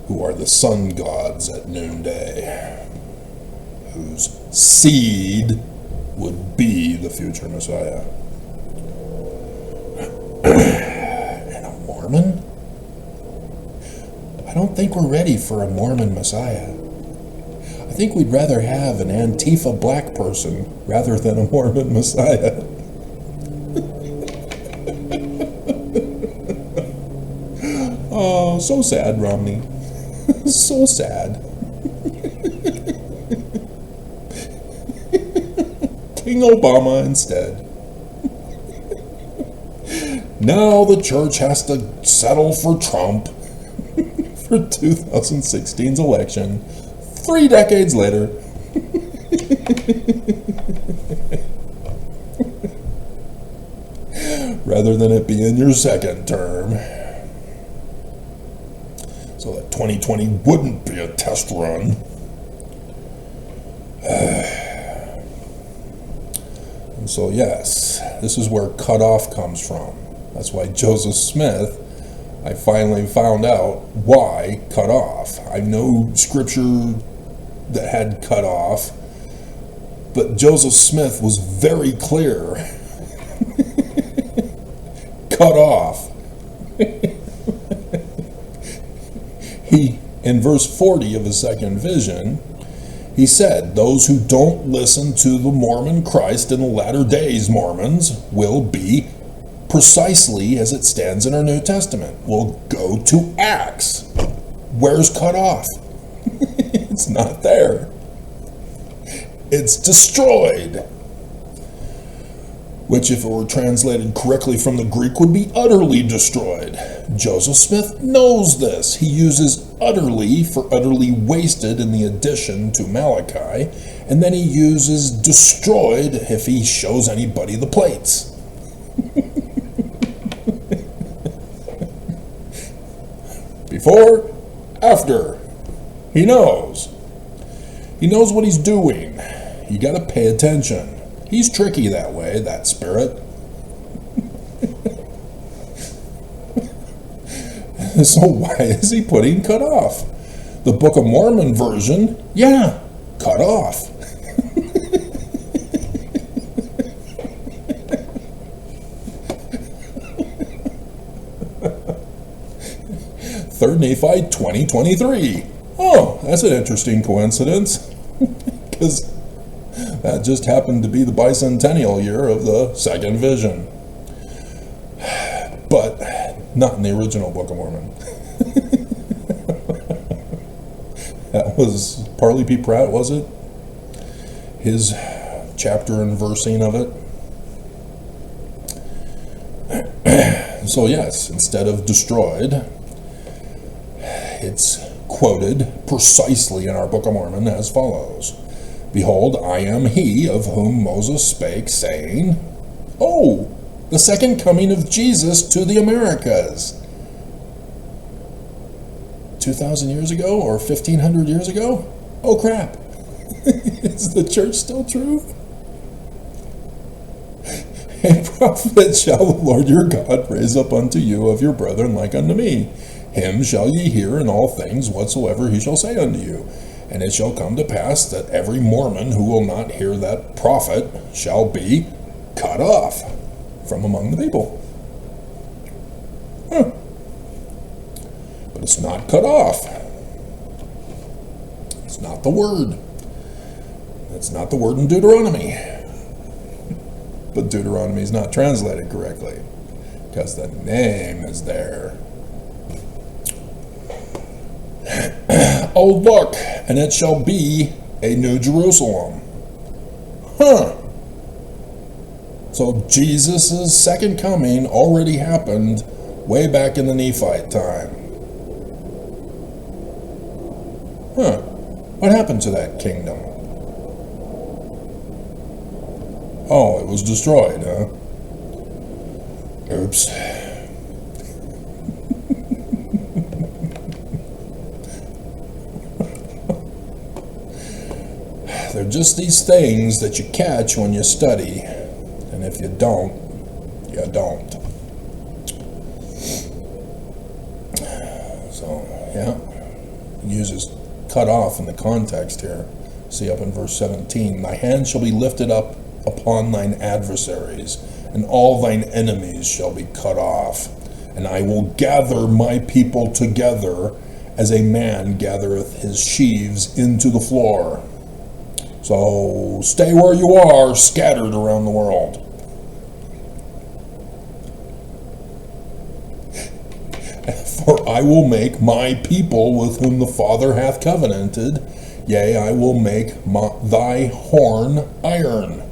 who are the sun gods at noonday, whose seed would be the future Messiah. And a Mormon? I don't think we're ready for a Mormon Messiah. I think we'd rather have an Antifa black person rather than a Mormon Messiah. Oh, so sad, Romney. So sad. King Obama instead. Now the church has to settle for Trump for 2016's election 3 decades later. Rather than it be in your second term. So that 2020 wouldn't be a test run. And so yes, this is where cutoff comes from. That's why Joseph Smith, I finally found out why cut off. I know scripture that had cut off, but Joseph Smith was very clear. Cut off. He, in verse 40 of his second vision, he said, those who don't listen to the Mormon Christ in the latter days Mormons will be precisely as it stands in our New Testament. We'll go to Acts. Where's cut off? It's not there. It's destroyed. Which, if it were translated correctly from the Greek, would be utterly destroyed. Joseph Smith knows this. He uses utterly for utterly wasted in the addition to Malachi, and then he uses destroyed if he shows anybody the plates. Before, after. He knows. He knows what he's doing. You got to pay attention. He's tricky that way, that spirit. So why is he putting cut off? The Book of Mormon version, yeah, cut off. 3 Nephi 20:23. Oh, that's an interesting coincidence. Because that just happened to be the bicentennial year of the second vision. But not in the original Book of Mormon. That was Parley P. Pratt, was it? His chapter and versing of it. So yes, instead of destroyed, it's quoted precisely in our Book of Mormon as follows. Behold, I am he of whom Moses spake, saying, oh, the second coming of Jesus to the Americas. 2,000 years ago or 1,500 years ago? Oh crap. Is the church still true? A prophet shall the Lord your God raise up unto you of your brethren like unto me. Him shall ye hear in all things whatsoever he shall say unto you. And it shall come to pass that every Mormon who will not hear that prophet shall be cut off from among the people. But it's not cut off. It's not the word. It's not the word in Deuteronomy. But Deuteronomy is not translated correctly because the name is there. Oh, look, and it shall be a new Jerusalem. So Jesus' second coming already happened way back in the Nephite time. What happened to that kingdom? Oh, it was destroyed, huh? Oops. They're just these things that you catch when you study, and if you don't, you don't. So, yeah, it uses cut off in the context here. See up in verse 17, thy hand shall be lifted up upon thine adversaries, and all thine enemies shall be cut off. And I will gather my people together as a man gathereth his sheaves into the floor. So stay where you are, scattered around the world. For I will make my people with whom the Father hath covenanted, yea, I will make thy horn iron,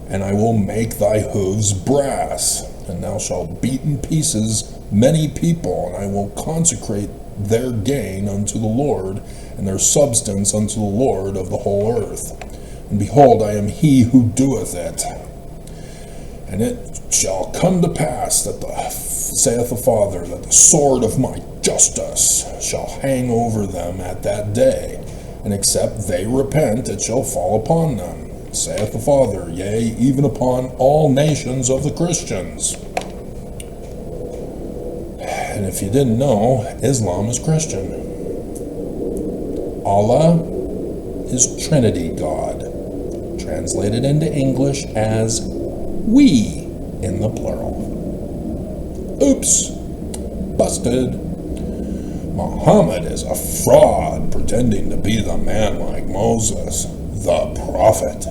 and I will make thy hooves brass, and thou shalt beat in pieces many people, and I will consecrate their gain unto the Lord, and their substance unto the Lord of the whole earth. And behold, I am he who doeth it. And it shall come to pass that saith the Father, that the sword of my justice shall hang over them at that day, and except they repent, it shall fall upon them, saith the Father, yea, even upon all nations of the Christians. And if you didn't know, Islam is Christian. Allah is Trinity God, translated into English as we in the plural. Oops, busted. Muhammad is a fraud pretending to be the man like Moses, the prophet,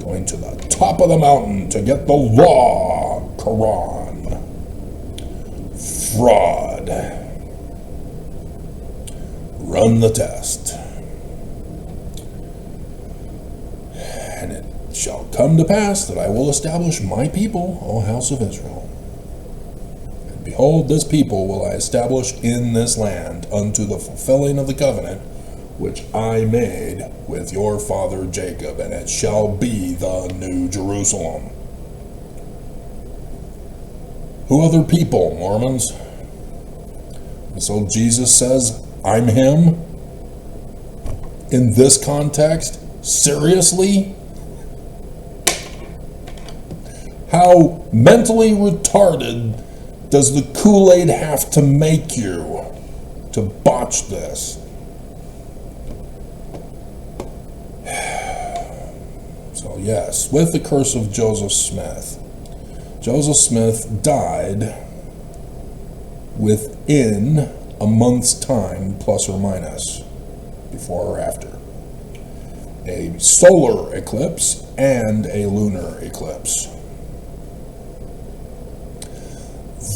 going to the top of the mountain to get the law, Quran. Fraud. Run the test. And it shall come to pass that I will establish my people, O house of Israel. And behold, this people will I establish in this land unto the fulfilling of the covenant which I made with your father Jacob, and it shall be the new Jerusalem. Who other people, Mormons? And so Jesus says, I'm him? In this context? Seriously? How mentally retarded does the Kool-Aid have to make you to botch this? So yes, with the curse of Joseph Smith. Joseph Smith died within a month's time, plus or minus, before or after a solar eclipse and a lunar eclipse.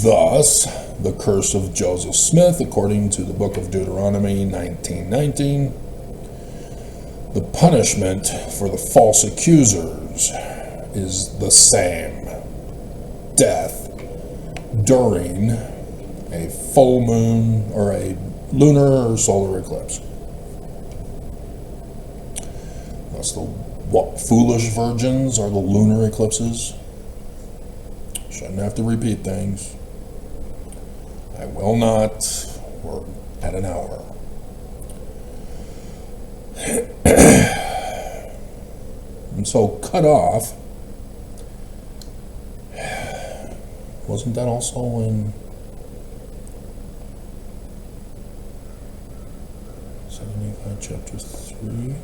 Thus, the curse of Joseph Smith, according to the book of Deuteronomy 19:19, the punishment for the false accusers is the same. Death during a full moon or a lunar or solar eclipse. Thus the foolish virgins are the lunar eclipses. Shouldn't have to repeat things. I will not. We're at an hour. And so cut off. Wasn't that also in 75 chapter 3?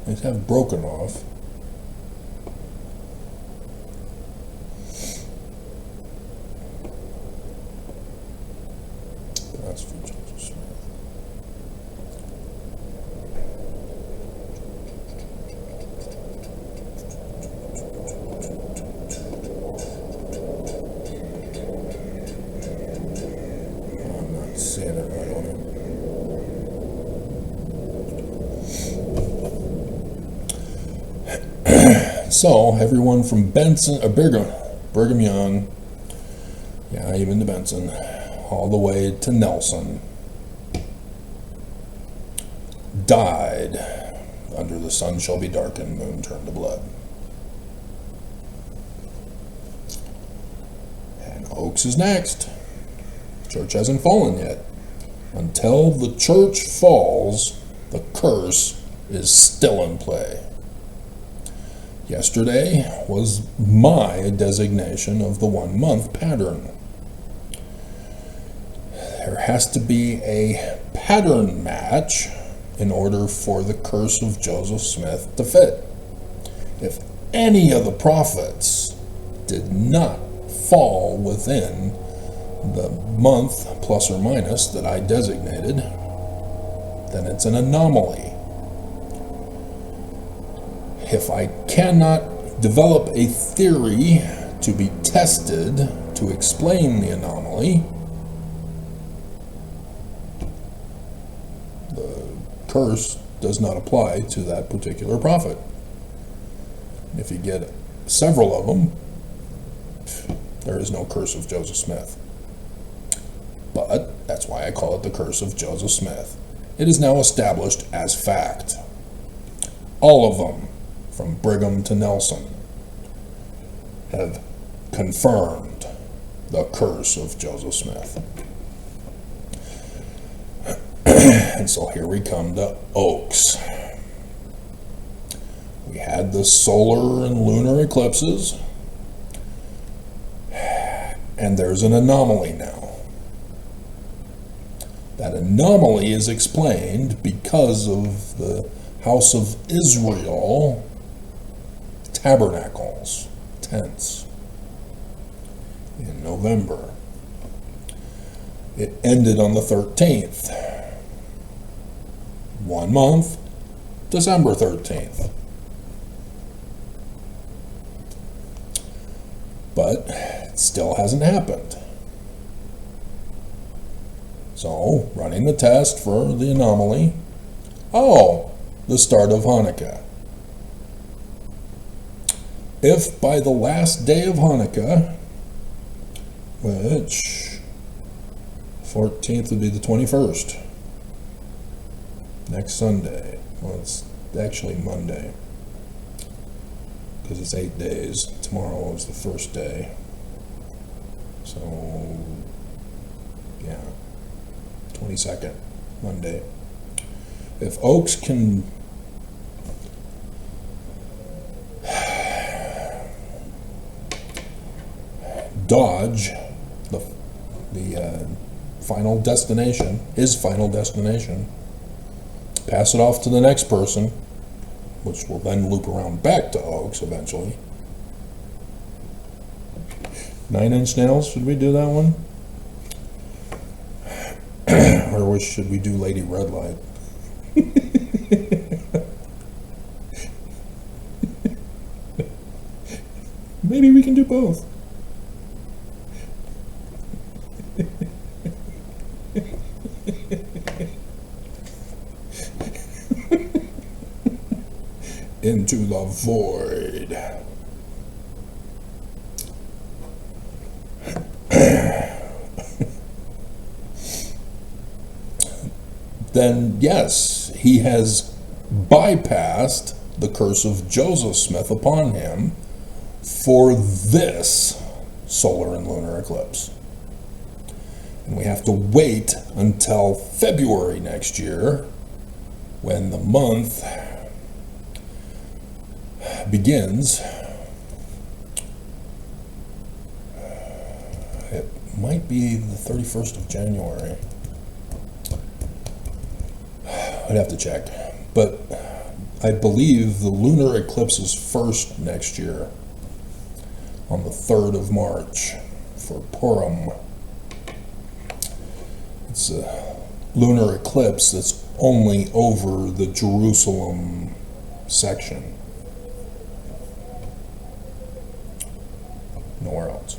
They have broken off. That's for Joseph Smith. I'm not seeing it right on it. So, everyone from Brigham Young, yeah, even to Benson, all the way to Nelson, died under the sun shall be darkened, moon turned to blood. And Oaks is next. Church hasn't fallen yet. Until the church falls, the curse is still in play. Yesterday was my designation of the 1 month pattern. There has to be a pattern match in order for the curse of Joseph Smith to fit. If any of the prophets did not fall within the month, plus or minus, that I designated, then it's an anomaly. If I cannot develop a theory to be tested to explain the anomaly, the curse does not apply to that particular prophet. If you get several of them, there is no curse of Joseph Smith. But that's why I call it the curse of Joseph Smith. It is now established as fact. All of them, from Brigham to Nelson, have confirmed the curse of Joseph Smith. And so here we come to Oaks. We had the solar and lunar eclipses, and there's an anomaly now. That anomaly is explained because of the House of Israel tabernacles, tents, in November. It ended on the 13th. 1 month, December 13th. But it still hasn't happened. So, running the test for the anomaly. Oh, the start of Hanukkah. If by the last day of Hanukkah, which 14th would be the 21st, next Sunday, well, it's actually Monday, because it's 8 days. Tomorrow is the first day. So, yeah, 22nd, Monday. If Oaks can dodge the final destination, his final destination, pass it off to the next person, which will then loop around back to Oaks eventually. 9 Inch Nails, should we do that one? Or should we do Lady Red Light? Maybe we can do both. Into the void. Then yes, he has bypassed the curse of Joseph Smith upon him for this solar and lunar eclipse. And we have to wait until February next year, when the month begins. It might be the 31st of January. I'd have to check. But I believe the lunar eclipse is first next year, on the 3rd of March, for Purim. It's a lunar eclipse that's only over the Jerusalem section. Nowhere else.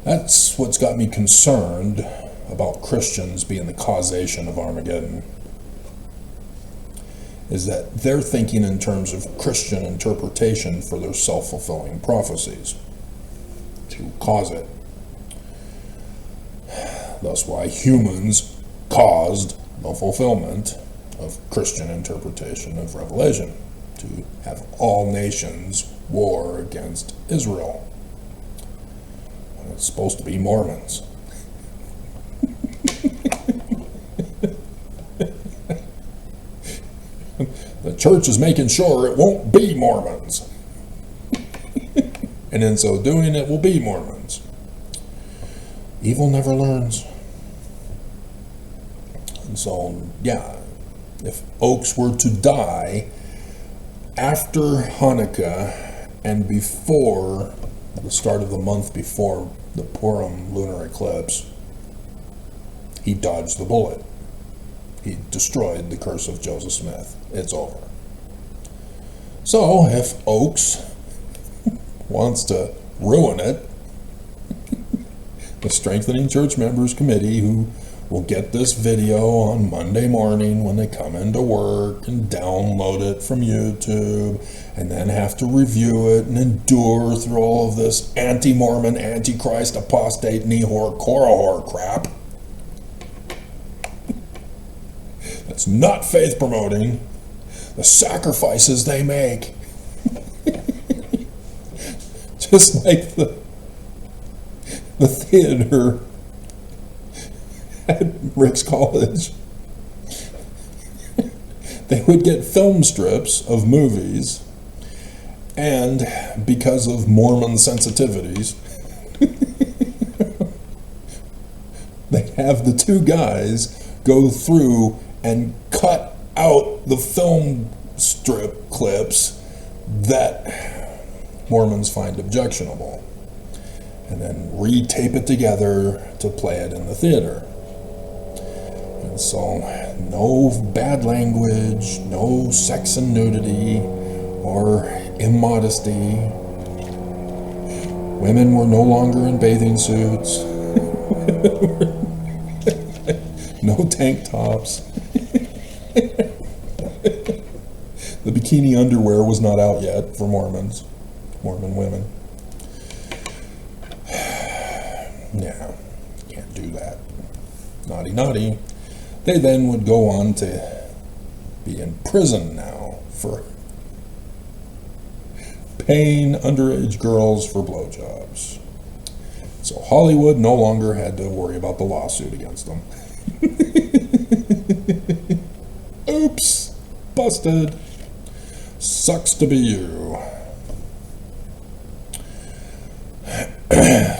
That's what's got me concerned about Christians being the causation of Armageddon, is that they're thinking in terms of Christian interpretation for their self-fulfilling prophecies to cause it. Thus why humans caused the fulfillment of Christian interpretation of Revelation, to have all nations war against Israel. And it's supposed to be Mormons. The church is making sure it won't be Mormons. And in so doing, it will be Mormons. Evil never learns. And so, yeah, if Oaks were to die after Hanukkah and before the start of the month before the Purim lunar eclipse, he dodged the bullet. He destroyed the curse of Joseph Smith. It's over. So, if Oaks wants to ruin it, the Strengthening Church Members Committee, who will get this video on Monday morning when they come into work and download it from YouTube, and then have to review it and endure through all of this anti-Mormon, antichrist, apostate, nehor, korahor crap. That's not faith promoting. The sacrifices they make. Just like the theater at Rick's College. They would get film strips of movies, and because of Mormon sensitivities, they have the two guys go through and cut out the film strip clips that Mormons find objectionable, and then retape it together to play it in the theater. And so, no bad language, no sex and nudity, or immodesty. Women were no longer in bathing suits. No tank tops. The bikini underwear was not out yet for Mormon women. Yeah, can't do that. Naughty, naughty. They then would go on to be in prison now for paying underage girls for blowjobs. So Hollywood no longer had to worry about the lawsuit against them. Oops, busted. Sucks to be you.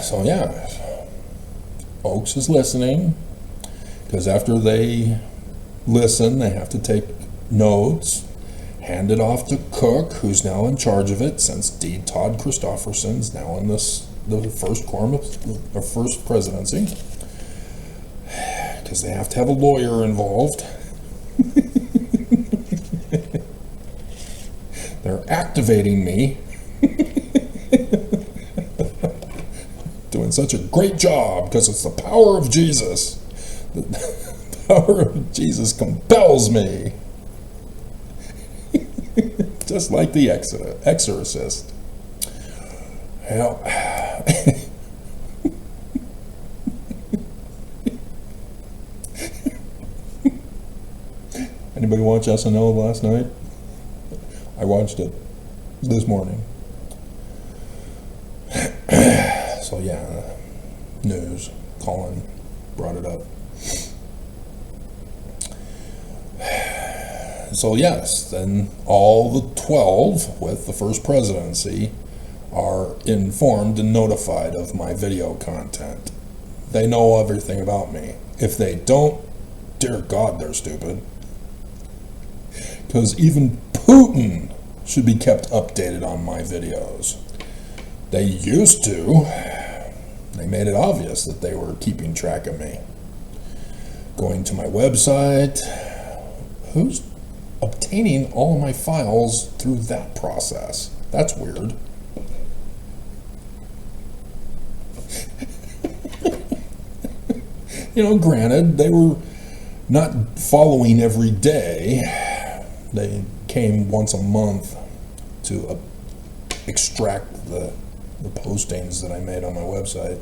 So yeah, Oaks is listening, because after they listen, they have to take notes, hand it off to Cook, who's now in charge of it, since D. Todd Christofferson's now in the first quorum of first presidency, because they have to have a lawyer involved. They're activating me. Doing such a great job because it's the power of Jesus. The power of Jesus compels me. Just like the exorcist. Well, anybody watch SNL last night? I watched it this morning. So yeah, news. Colin brought it up. So yes, then all the 12 with the first presidency are informed and notified of my video content. They know everything about me. If they don't, dear God, they're stupid. Because even Putin should be kept updated on my videos. They used to. They made it obvious that they were keeping track of me. Going to my website. Who's obtaining all of my files through that process? That's weird. You know, granted, they were not following every day. They came once a month to extract the postings that I made on my website.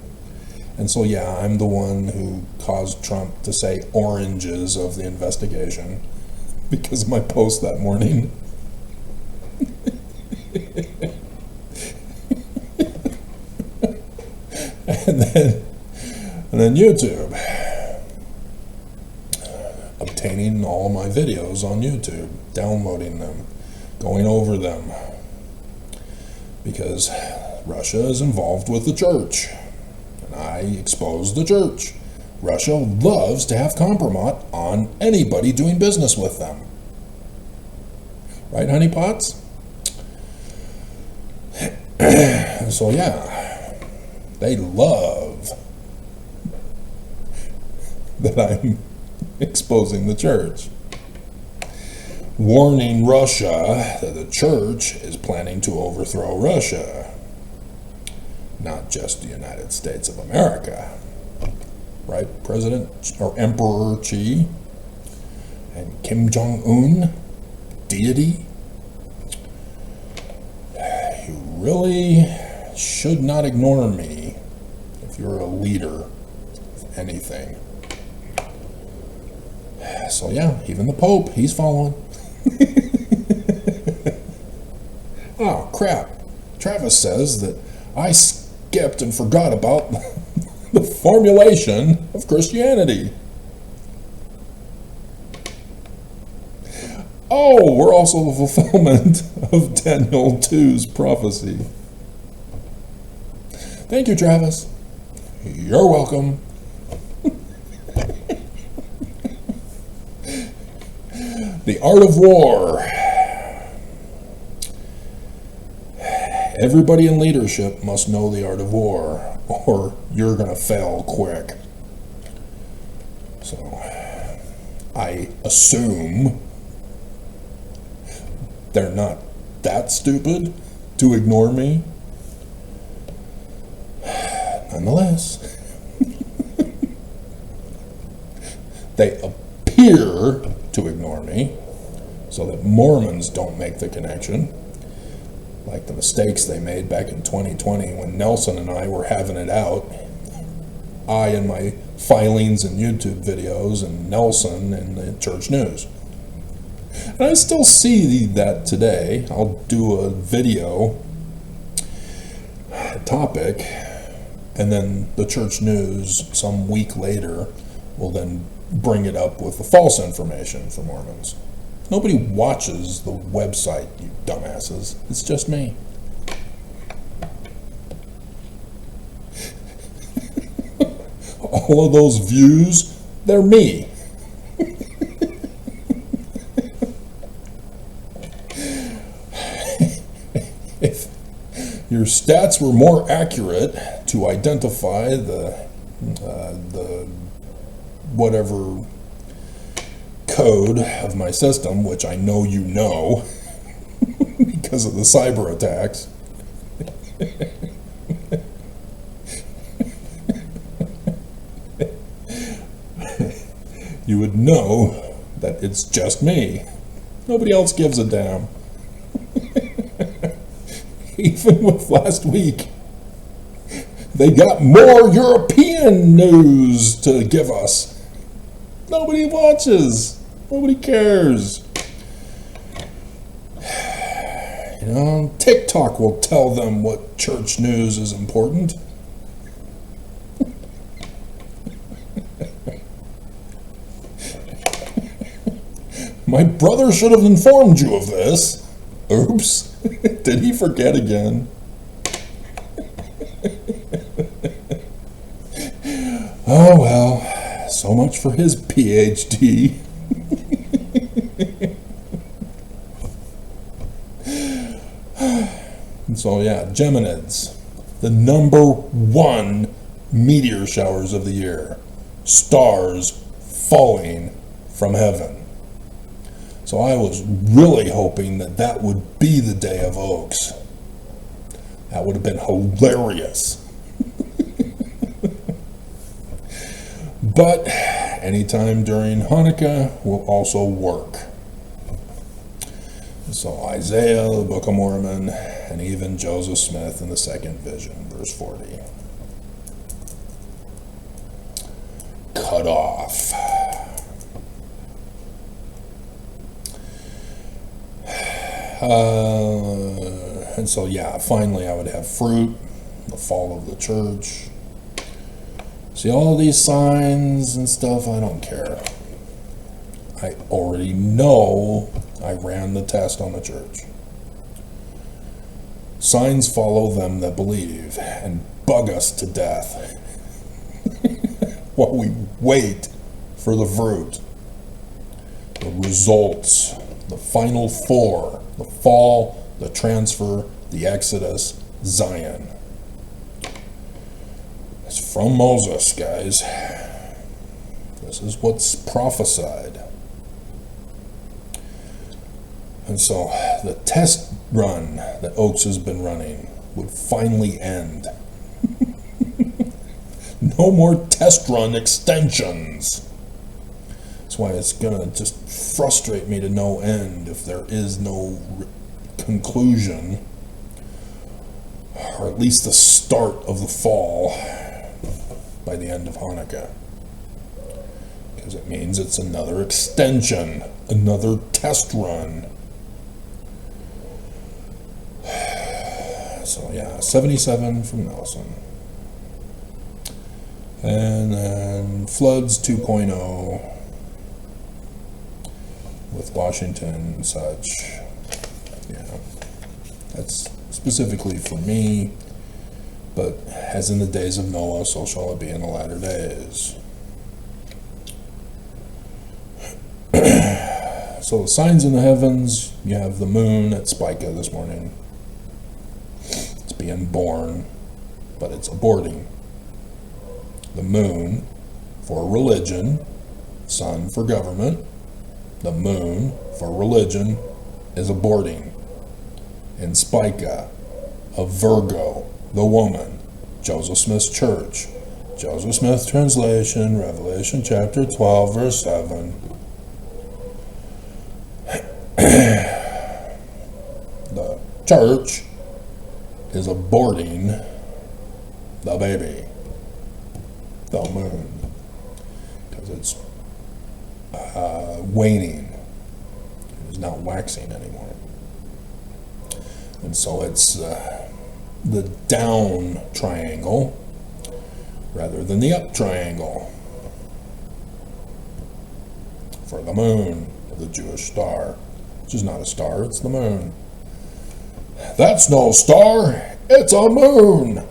And so, yeah, I'm the one who caused Trump to say oranges of the investigation because of my post that morning. And then YouTube. Obtaining all my videos on YouTube, downloading them, going over them, because Russia is involved with the church, and I exposed the church. Russia loves to have compromise on anybody doing business with them. Right, honeypots? So yeah, they love that I'm exposing the church. Warning Russia that the church is planning to overthrow Russia, not just the United States of America. Right, President or Emperor Xi and Kim Jong-un, deity? You really should not ignore me if you're a leader of anything. So yeah, even the Pope, he's following. Oh crap, Travis says that I skipped and forgot about the formulation of Christianity. Oh, we're also the fulfillment of Daniel 2's prophecy. Thank you, Travis. You're welcome. The art of war. Everybody in leadership must know the art of war, or you're going to fail quick. So, I assume they're not that stupid to ignore me. Nonetheless, they appear to ignore me so that Mormons don't make the connection, like the mistakes they made back in 2020 when Nelson and I were having it out. I in my filings and YouTube videos, and Nelson in the church news. And I still see that today. I'll do a video topic, and then the church news some week later will then bring it up with the false information for Mormons. Nobody watches the website, you dumbasses. It's just me. All of those views, they're me. If your stats were more accurate to identify the whatever code of my system, which I know you know because of the cyber attacks, you would know that it's just me. Nobody else gives a damn. Even with last week, they got more European news to give us. Nobody watches. Nobody cares. You know, TikTok will tell them what church news is important. My brother should have informed you of this. Oops. Did he forget again? Oh well, so much for his PhD. And so yeah, Geminids, the #1 meteor showers of the year. Stars falling from heaven. So I was really hoping that that would be the day of Oaks. That would have been hilarious. But anytime during Hanukkah will also work. So Isaiah, the Book of Mormon, and even Joseph Smith in the second vision, verse 40. Cut off. And so yeah, finally I would have fruit, the fall of the church. See all these signs and stuff, I don't care. I already know I ran the test on the church. Signs follow them that believe and bug us to death. while we wait for the fruit. The results, the final four, the fall, the transfer, the Exodus, Zion. It's from Moses, guys. This is what's prophesied. And so the test run that Oaks has been running would finally end. No more test run extensions. That's why it's gonna just frustrate me to no end if there is no conclusion, or at least the start of the fall by the end of Hanukkah. Because it means it's another extension, another test run. So yeah, 77 from Nelson. And then Floods 2.0 with Washington and such. Yeah, that's specifically for me, but as in the days of Noah, so shall it be in the latter days. So the signs in the heavens, you have the moon at Spica this morning. It's being born, but it's aborting. The moon for religion, sun for government. The moon for religion is aborting. In Spica, of Virgo, the woman, Joseph Smith's church. Joseph Smith translation, Revelation chapter 12, verse 7. The church is aborting the baby, the moon, because it's waning. It is not waxing anymore. And so it's the down triangle rather than the up triangle for the moon of the Jewish star, which is not a star, it's the moon. That's no star, it's a moon.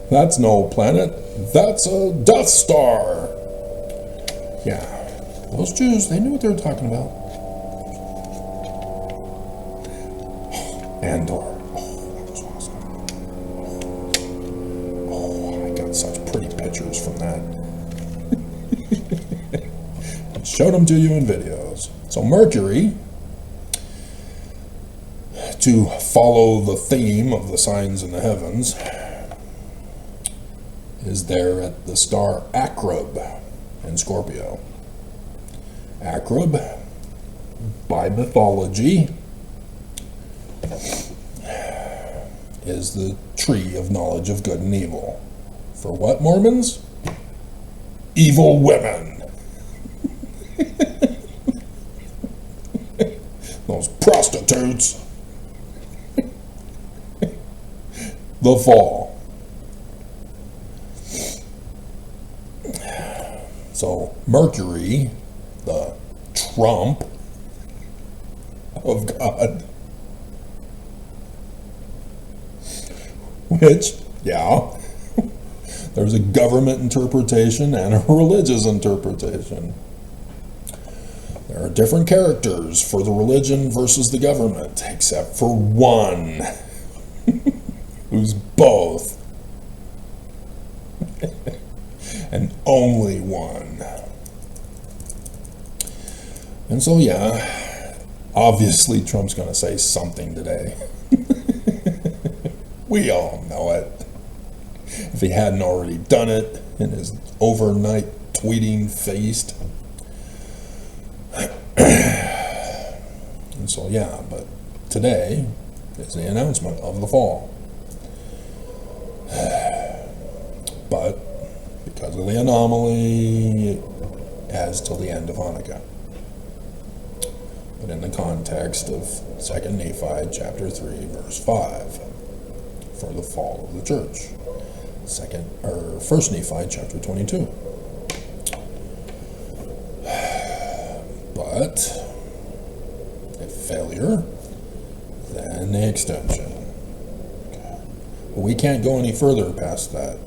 That's no planet, that's a Death Star. Yeah, those Jews, they knew what they were talking about. Andor. Oh, that was awesome. Oh, I got such pretty pictures from that. I showed them to you in videos. So Mercury, to follow the theme of the signs in the heavens, is there at the star Akrab in Scorpio. Akrab, by mythology, is the tree of knowledge of good and evil. For what, Mormons? Evil women. Those prostitutes. The fall. So Mercury, the trump of God, which, yeah, there's a government interpretation and a religious interpretation. There are different characters for the religion versus the government, except for one who's both. And only one. And so, yeah, obviously Trump's going to say something today. We all know it. If he hadn't already done it in his overnight tweeting feast. And so, yeah, but today is the announcement of the fall. But because of the anomaly, it has till the end of Hanukkah. But in the context of 2 Nephi chapter 3, verse 5, for the fall of the church. 1 Nephi chapter 22. But if failure, then the extension. But we can't go any further past that.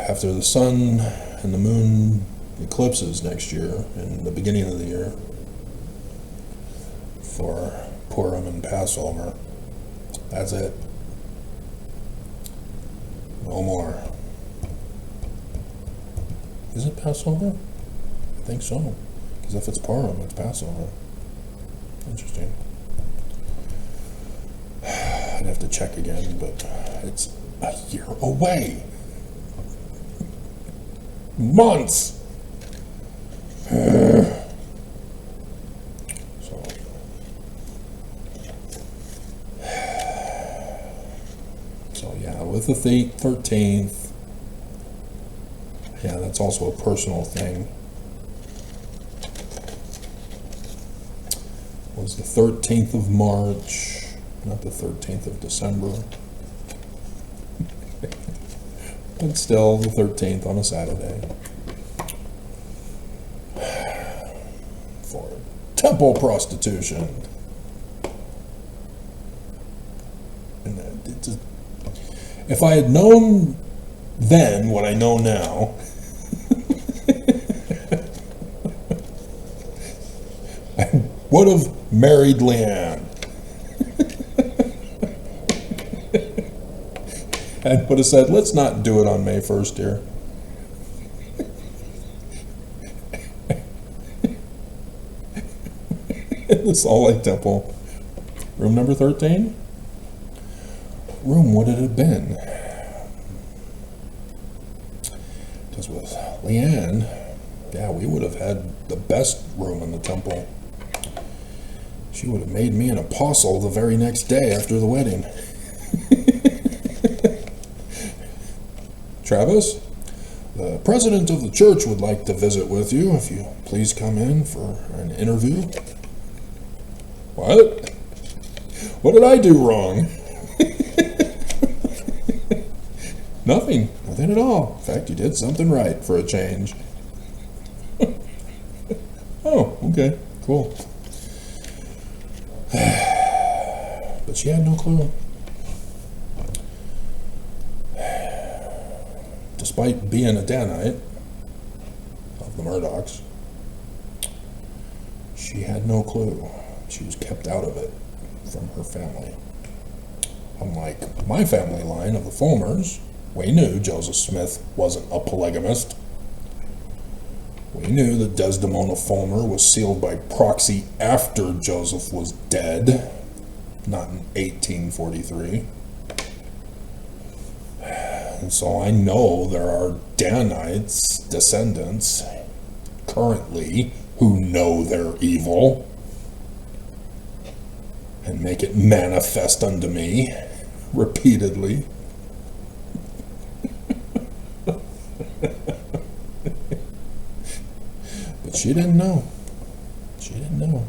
After the sun and the moon eclipses next year, in the beginning of the year, for Purim and Passover, that's it. No more. Is it Passover? I think so. Because if it's Purim, it's Passover. Interesting. I'd have to check again, but it's a year away. Months! So yeah, with the 13th, yeah, that's also a personal thing. It was the 13th of March, not the 13th of December. But still, the 13th on a Saturday. For temple prostitution. And it just, if I had known then what I know now, I would have married Leanne. And would have said, let's not do it on May 1st here. In the Salt Lake Temple. Room number 13? Room would it have been? Because with Leanne, yeah, we would have had the best room in the temple. She would have made me an apostle the very next day after the wedding. Travis, the president of the church would like to visit with you. If you please come in for an interview. What? What did I do wrong? Nothing at all. In fact, you did something right for a change. Oh, okay, cool. But she had no clue. Despite being a Danite of the Murdochs, she had no clue. She was kept out of it from her family. Unlike my family line of the Fulmers, we knew Joseph Smith wasn't a polygamist. We knew that Desdemona Fulmer was sealed by proxy after Joseph was dead, not in 1843. And so I know there are Danites, descendants, currently, who know they're evil and make it manifest unto me repeatedly. But she didn't know. She didn't know.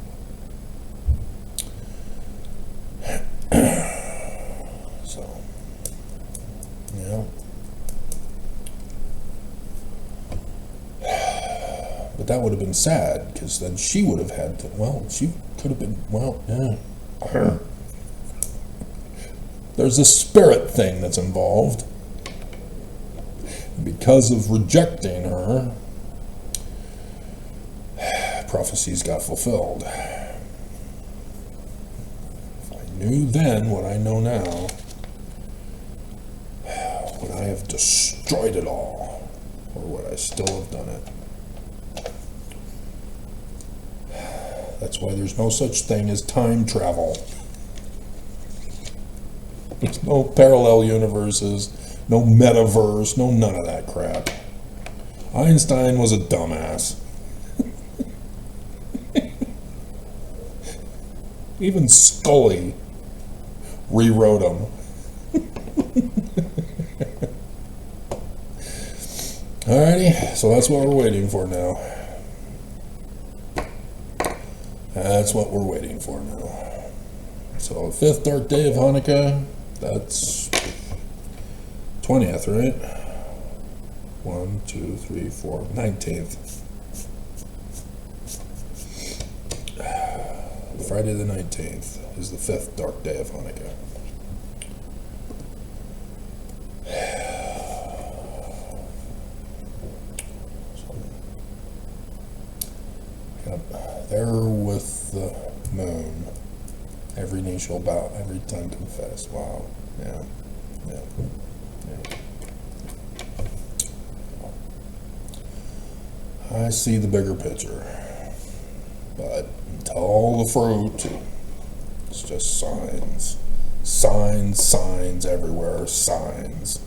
So, yeah. But that would have been sad, because then she would have had to, well, she could have been, well, yeah. There's a spirit thing that's involved. Because of rejecting her, prophecies got fulfilled. If I knew then what I know now, would I have destroyed it all? Or would I still have done it? That's why there's no such thing as time travel. There's no parallel universes, no metaverse, no none of that crap. Einstein was a dumbass. Even Scully rewrote him. Alrighty, so that's what we're waiting for now. That's what we're waiting for now. So, fifth dark day of Hanukkah, that's 20th, right? 1, 2, 3, 4, 19th. Friday the 19th is the 5th dark day of Hanukkah. Yep. There with the moon. Every knee shall bow, every tongue confess. Wow. Yeah. Yeah. Yeah. I see the bigger picture. But all the fruit, it's just signs. Signs, signs everywhere, signs.